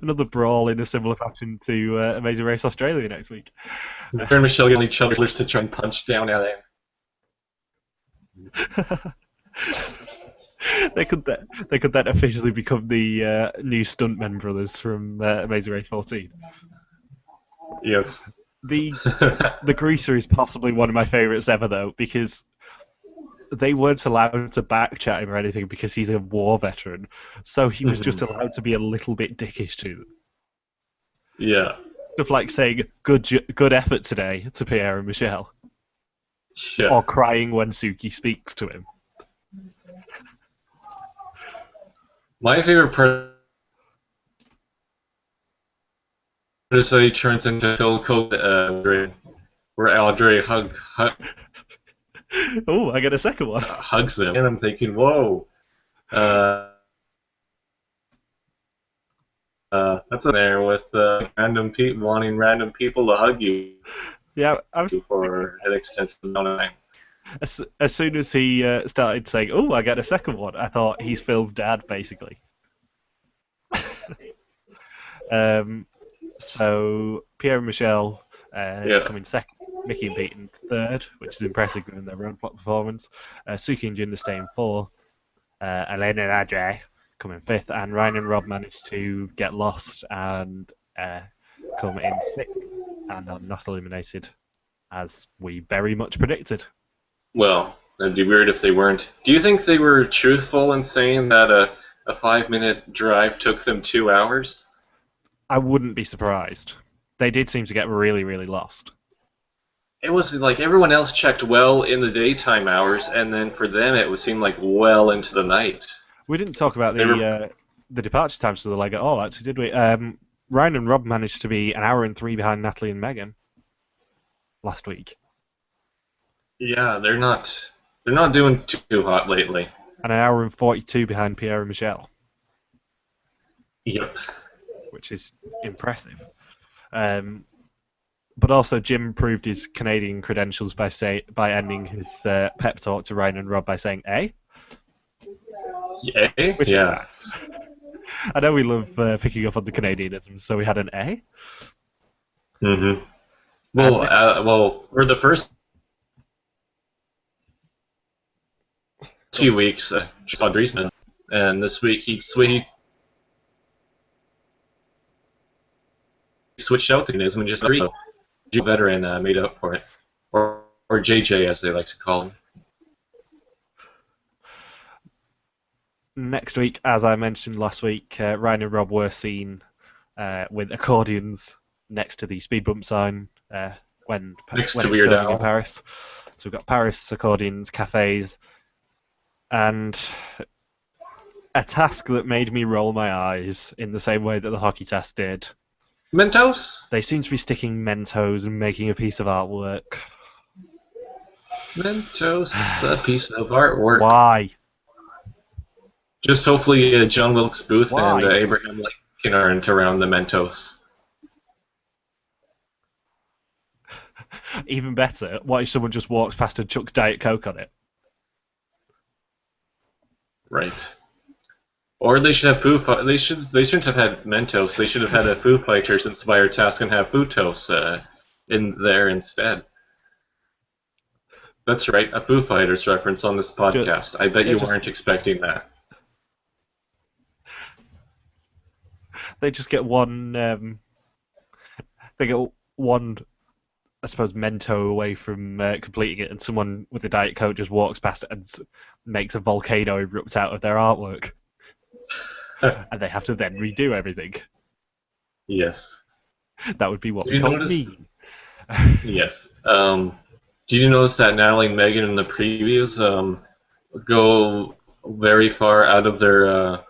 another brawl in a similar fashion to Amazing Race Australia next week. Kieran and Michelle getting each other to try and punch down at him. They could then officially become the new Stuntmen brothers from Amazing Race 14. Yes. The Greaser is possibly one of my favourites ever, though, because they weren't allowed to backchat him or anything because he's a war veteran, so he was just allowed to be a little bit dickish to them. Yeah. Stuff like saying "good effort today" to Pierre and Michelle, yeah. or crying when Suki speaks to him. My favorite part is that he turns into Phil Coulter, where Andre Oh, I get a second one. Hugs him, and I'm thinking, whoa. That's in there with random people wanting random people to hug you. Yeah, I was for an extensive amount of time. As soon as he started saying, "Oh, I get a second one," I thought he's Phil's dad, basically. So Pierre and Michelle come in second, Mickey and Pete in third, which is impressive given their roadblock performance. Suki and Jinder stay in fourth. Elena and Andre come in fifth, and Ryan and Rob managed to get lost and come in sixth, and are not eliminated, as we very much predicted. Well, it'd be weird if they weren't. Do you think they were truthful in saying that a 5-minute drive took them 2 hours? I wouldn't be surprised. They did seem to get really, really lost. It was like everyone else checked well in the daytime hours, and then for them it would seem like well into the night. We didn't talk about the departure times for the leg at all, actually, did we? Ryan and Rob managed to be an hour and 3 behind Natalie and Megan last week. Yeah, they're not doing too hot lately. And an hour and 42 behind Pierre and Michelle. Yep. Which is impressive. But also, Jim proved his Canadian credentials by ending his pep talk to Ryan and Rob by saying "eh," which is nice. I know we love picking up on the Canadianism, so we had an "eh." Mm-hmm. Well, for the first few weeks, John Driesman, and this week he switched out the Canadianism and just a veteran made up for it, or JJ as they like to call him. Next week, as I mentioned last week, Ryan and Rob were seen with accordions next to the speed bump sign when it's filming in Paris. So we've got Paris accordions, cafes, and a task that made me roll my eyes in the same way that the hockey task did. Mentos? They seem to be sticking Mentos and making a piece of artwork. Mentos, a piece of artwork. Why? Just hopefully John Wilkes Booth and Abraham Lincoln aren't around the Mentos. Even better, what if someone just walks past and chucks Diet Coke on it? Right. Or they should have They shouldn't have had Mentos. They should have had a Foo Fighters inspired task and have Futos in there instead. That's right, a Foo Fighters reference on this podcast. I bet you weren't expecting that. They just get one. They get one, I suppose, Mento away from completing it, and someone with a Diet Coke just walks past it and makes a volcano erupt out of their artwork. And they have to then redo everything. Yes. That would be what we call mean. Yes. Did you notice that Natalie and Megan in the previews go very far out of their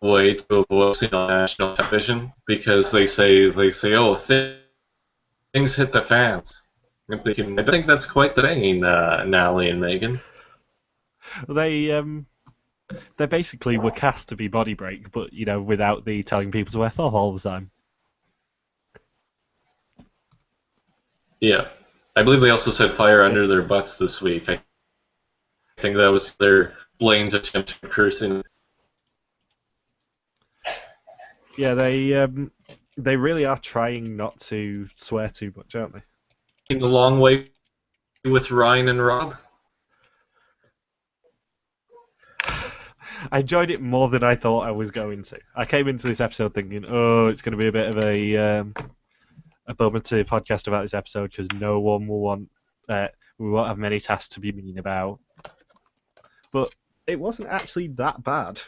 way to avoid seeing on national television because they say oh things hit the fans. I'm thinking I think that's quite the thing, Natalie and Megan. They They basically were cast to be Body Break, but without the telling people to F off all the time. Yeah. I believe they also said fire under their butts this week. I think that was their blamed attempt at cursing. Yeah, they really are trying not to swear too much, aren't they? In the long way with Ryan and Rob. I enjoyed it more than I thought I was going to. I came into this episode thinking, oh, it's going to be a bit of a bummer to podcast about this episode because no one will want, we won't have many tasks to be mean about. But it wasn't actually that bad.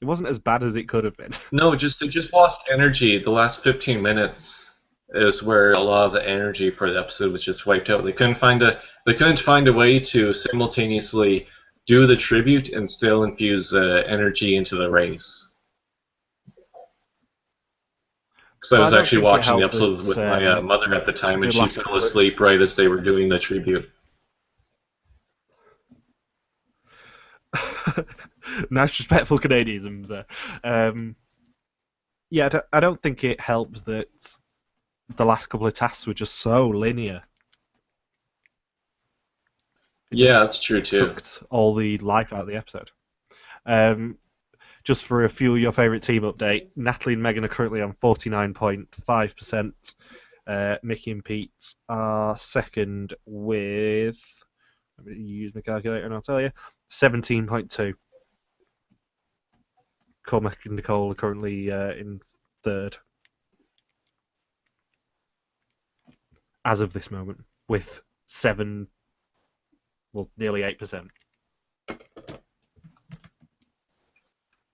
It wasn't as bad as it could have been. No, it just lost energy. The last 15 minutes is where a lot of the energy for the episode was just wiped out. They couldn't find a way to simultaneously do the tribute and still infuse energy into the race. Because I was actually watching the episode with my mother at the time, and she fell asleep right as they were doing the tribute. Nice respectful Canadianisms there. Yeah, I don't think it helps that the last couple of tasks were just so linear. Yeah, that's true too. Sucked all the life out of the episode. Just for a few of your favourite team update, Natalie and Megan are currently on 49.5%. Mickey and Pete are second with, let me use my calculator and I'll tell you, 17.2. Cormac and Nicole are currently in third. As of this moment, with nearly 8%.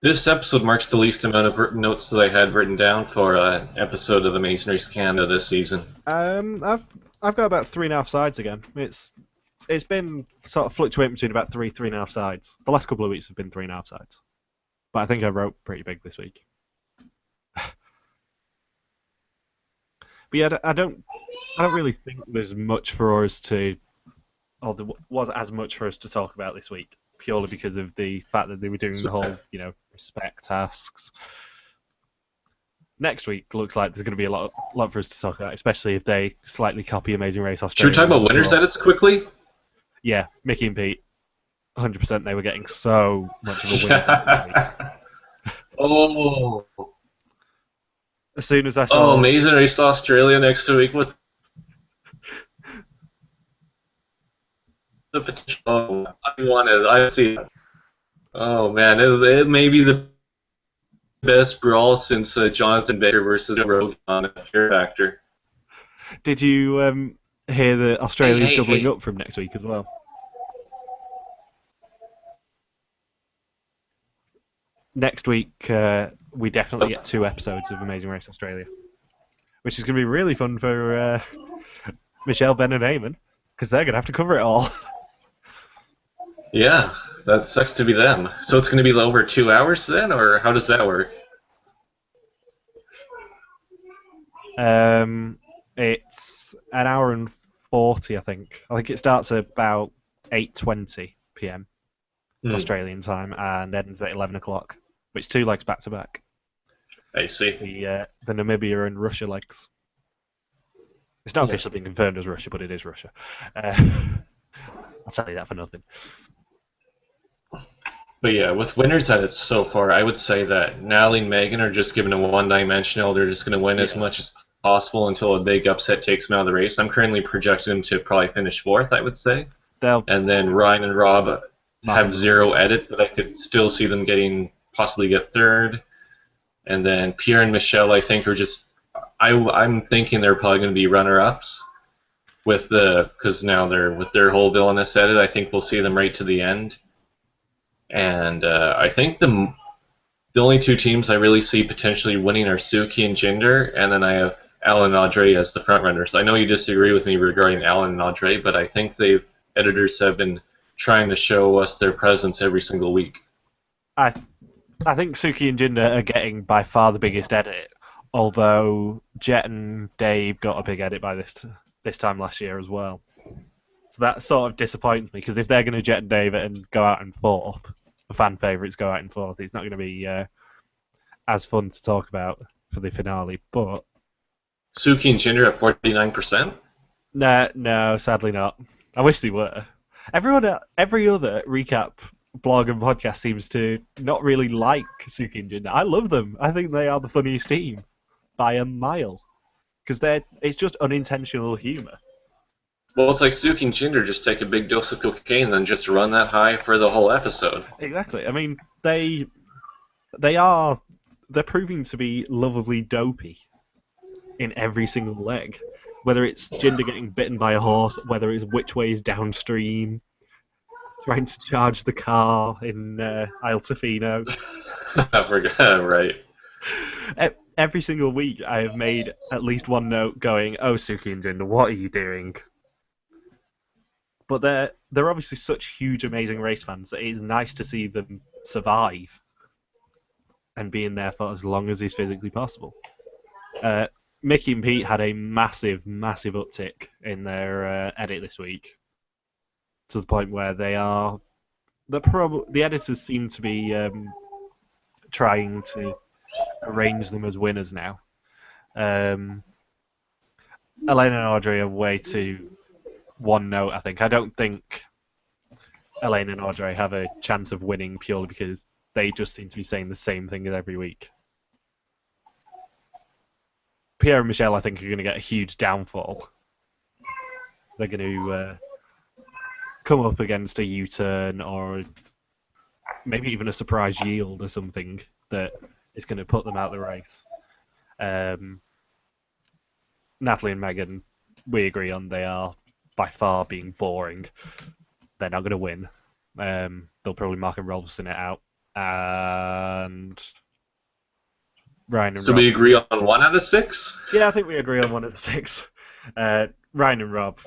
This episode marks the least amount of notes that I had written down for an episode of Amazing Race Canada this season. I've got about 3.5 sides again. It's been sort of fluctuating between about 3.5 sides. The last couple of weeks have been 3.5 sides, but I think I wrote pretty big this week. But yeah, I don't really think there's much for us to, or there was as much for us to talk about this week, purely because of the fact that they were doing the whole, respect tasks. Next week looks like there's going to be a lot for us to talk about, especially if they slightly copy Amazing Race Australia. Should we talk about winners' edits quickly? Yeah, Mickey and Pete, 100%. They were getting so much of a winners edit this week. Oh. As soon as I saw... Oh, Amazing Race Australia next week with the potential. Oh, I see it. Oh man, it may be the best brawl since Jonathan Baker versus Rogan on Fear Factor. Did you hear that Australia's doubling up from next week as well? Next week, we definitely get 2 episodes of Amazing Race Australia, which is going to be really fun for Michelle, Ben, and Eamon, because they're going to have to cover it all. Yeah, that sucks to be them. So it's going to be over 2 hours then, or how does that work? It's an hour and 40, I think. I think it starts at about 8:20 p.m. Australian time and ends at 11 o'clock. But it's 2 legs back to back. I see. The Namibia and Russia legs. It's not officially been confirmed as Russia, but it is Russia. I'll tell you that for nothing. But yeah, with winners edits so far, I would say that Natalie and Megan are just given a one-dimensional. They're just going to win as much as possible until a big upset takes them out of the race. I'm currently projecting them to probably finish 4th, I would say. And then Ryan and Rob have 0 edit, but I could still see them possibly get 3rd. And then Pierre and Michelle, I think, are just... I'm thinking they're probably going to be runner-ups. Because now with their whole villainous edit, I think we'll see them right to the end. And I think the only 2 teams I really see potentially winning are Suki and Jinder, and then I have Alan and Audrey as the frontrunners. I know you disagree with me regarding Alan and Audrey, but I think editors have been trying to show us their presence every single week. I think Suki and Jinder are getting by far the biggest edit, although Jet and Dave got a big edit by this time last year as well. So that sort of disappoints me, because if they're going to Jet and Dave it and go out in 4th, fan favourites go out in fourth. It's not going to be as fun to talk about for the finale. But Suki and Jinder at 49%. no, sadly not. I wish they were. Every other recap blog and podcast seems to not really like Suki and Jinder. I love them. I think they are the funniest team by a mile because it's just unintentional humour. Well, it's like Suki and Jinder just take a big dose of cocaine and then just run that high for the whole episode. Exactly. I mean, they're proving to be lovably dopey in every single leg. Whether it's Jinder getting bitten by a horse, whether it's which way is downstream, trying to charge the car in Isle Tofino. I forgot, right. Every single week I have made at least one note going, "Oh, Suki and Jinder, what are you doing?" But they're obviously such huge, amazing race fans that it is nice to see them survive and be in there for as long as is physically possible. Mickey and Pete had a massive, massive uptick in their edit this week, to the point where the editors seem to be trying to arrange them as winners now. Elaine and Audrey are way too one note, I think. I don't think Elaine and Audrey have a chance of winning purely because they just seem to be saying the same thing every week. Pierre and Michelle, I think, are going to get a huge downfall. They're going to come up against a U-turn or maybe even a surprise yield or something that is going to put them out of the race. Natalie and Megan, we agree on they are by far being boring. They're not going to win. They'll probably Mark and Rolfson it out. And Ryan and So Rob. we agree on 1 out of 6? Yeah, I think we agree on 1 out of 6. Ryan and Rob,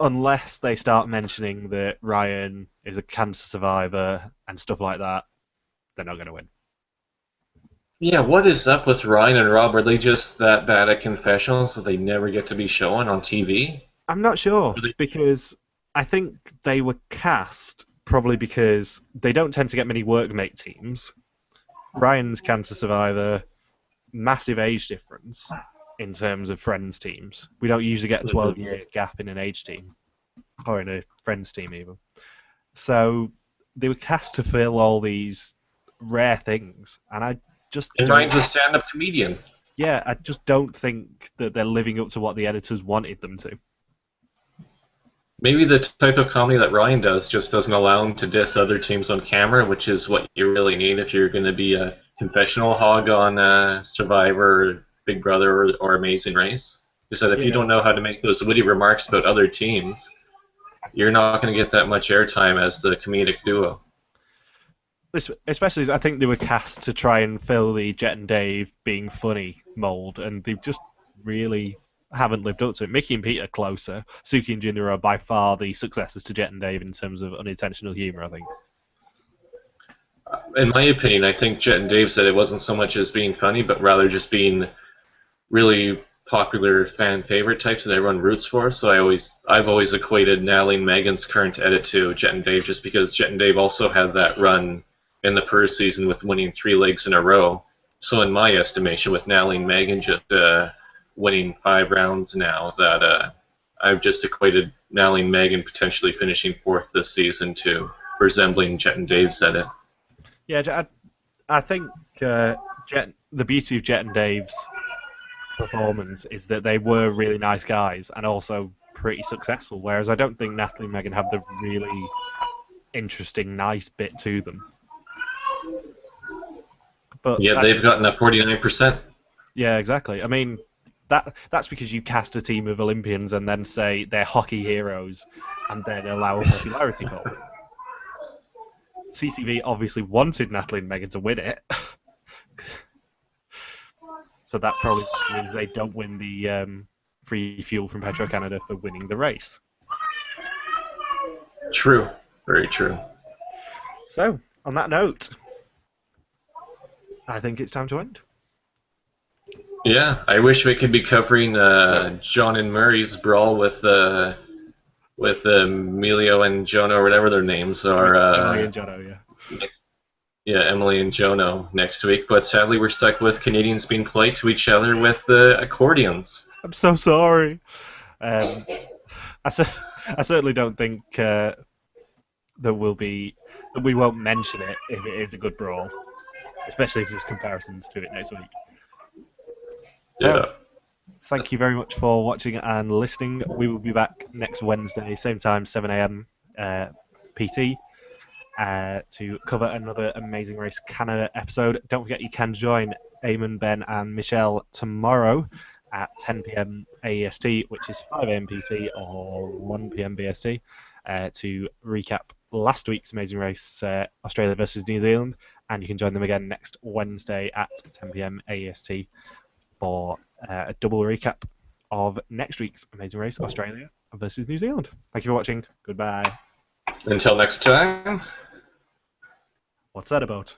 unless they start mentioning that Ryan is a cancer survivor and stuff like that, they're not going to win. Yeah, what is up with Ryan and Rob? Are they just that bad at confessionals that they never get to be shown on TV? I'm not sure, because I think they were cast probably because they don't tend to get many workmate teams. Ryan's cancer survivor, massive age difference in terms of friends teams. We don't usually get a 12-year gap in an age team, or in a friends team even. So they were cast to fill all these rare things, and And Ryan's a stand-up comedian. Yeah, I just don't think that they're living up to what the editors wanted them to. Maybe the type of comedy that Ryan does just doesn't allow him to diss other teams on camera, which is what you really need if you're going to be a confessional hog on Survivor, or Big Brother, or Amazing Race. Is that if you don't know how to make those witty remarks about other teams, you're not going to get that much airtime as the comedic duo. Especially, I think they were cast to try and fill the Jet and Dave being funny mold, and they've just really haven't lived up to it. Mickey and Pete are closer. Suki and Jinder are by far the successors to Jet and Dave in terms of unintentional humour, I think. In my opinion, I think Jet and Dave said it wasn't so much as being funny, but rather just being really popular fan favorite types that everyone roots for. So I've always equated Natalie and Megan's current edit to Jet and Dave, just because Jet and Dave also had that run in the first season with winning 3 legs in a row. So in my estimation, with Natalie and Megan just winning 5 rounds now, that I've just equated Natalie and Megan potentially finishing 4th this season to resembling Jet and Dave's edit. Yeah, I think the beauty of Jet and Dave's performance is that they were really nice guys and also pretty successful, whereas I don't think Natalie and Megan have the really interesting, nice bit to them. But yeah, they've gotten a 49%. Yeah, exactly. I mean, that's because you cast a team of Olympians and then say they're hockey heroes and then allow a popularity poll. CCV obviously wanted Natalie and Megan to win it. So that probably means they don't win the free fuel from Petro-Canada for winning the race. True. Very true. So, on that note, I think it's time to end. Yeah, I wish we could be covering John and Murray's brawl with with Emilio and Jono, or whatever their names are. Emily and Jono, yeah. Emily and Jono next week. But sadly, we're stuck with Canadians being polite to each other with accordions. I'm so sorry. I certainly don't think that we won't mention it if it is a good brawl, especially if there's comparisons to it next week. So, Yeah. thank you very much for watching and listening. We will be back next Wednesday, same time, 7 a.m. PT, to cover another Amazing Race Canada episode. Don't forget you can join Eamon, Ben, and Michelle tomorrow at 10 p.m. AEST, which is 5 a.m. PT or 1 p.m. BST, to recap last week's Amazing Race Australia versus New Zealand, and you can join them again next Wednesday at 10 p.m. AEST for a double recap of next week's Amazing Race Australia versus New Zealand. Thank you for watching. Goodbye. Until next time. What's that about?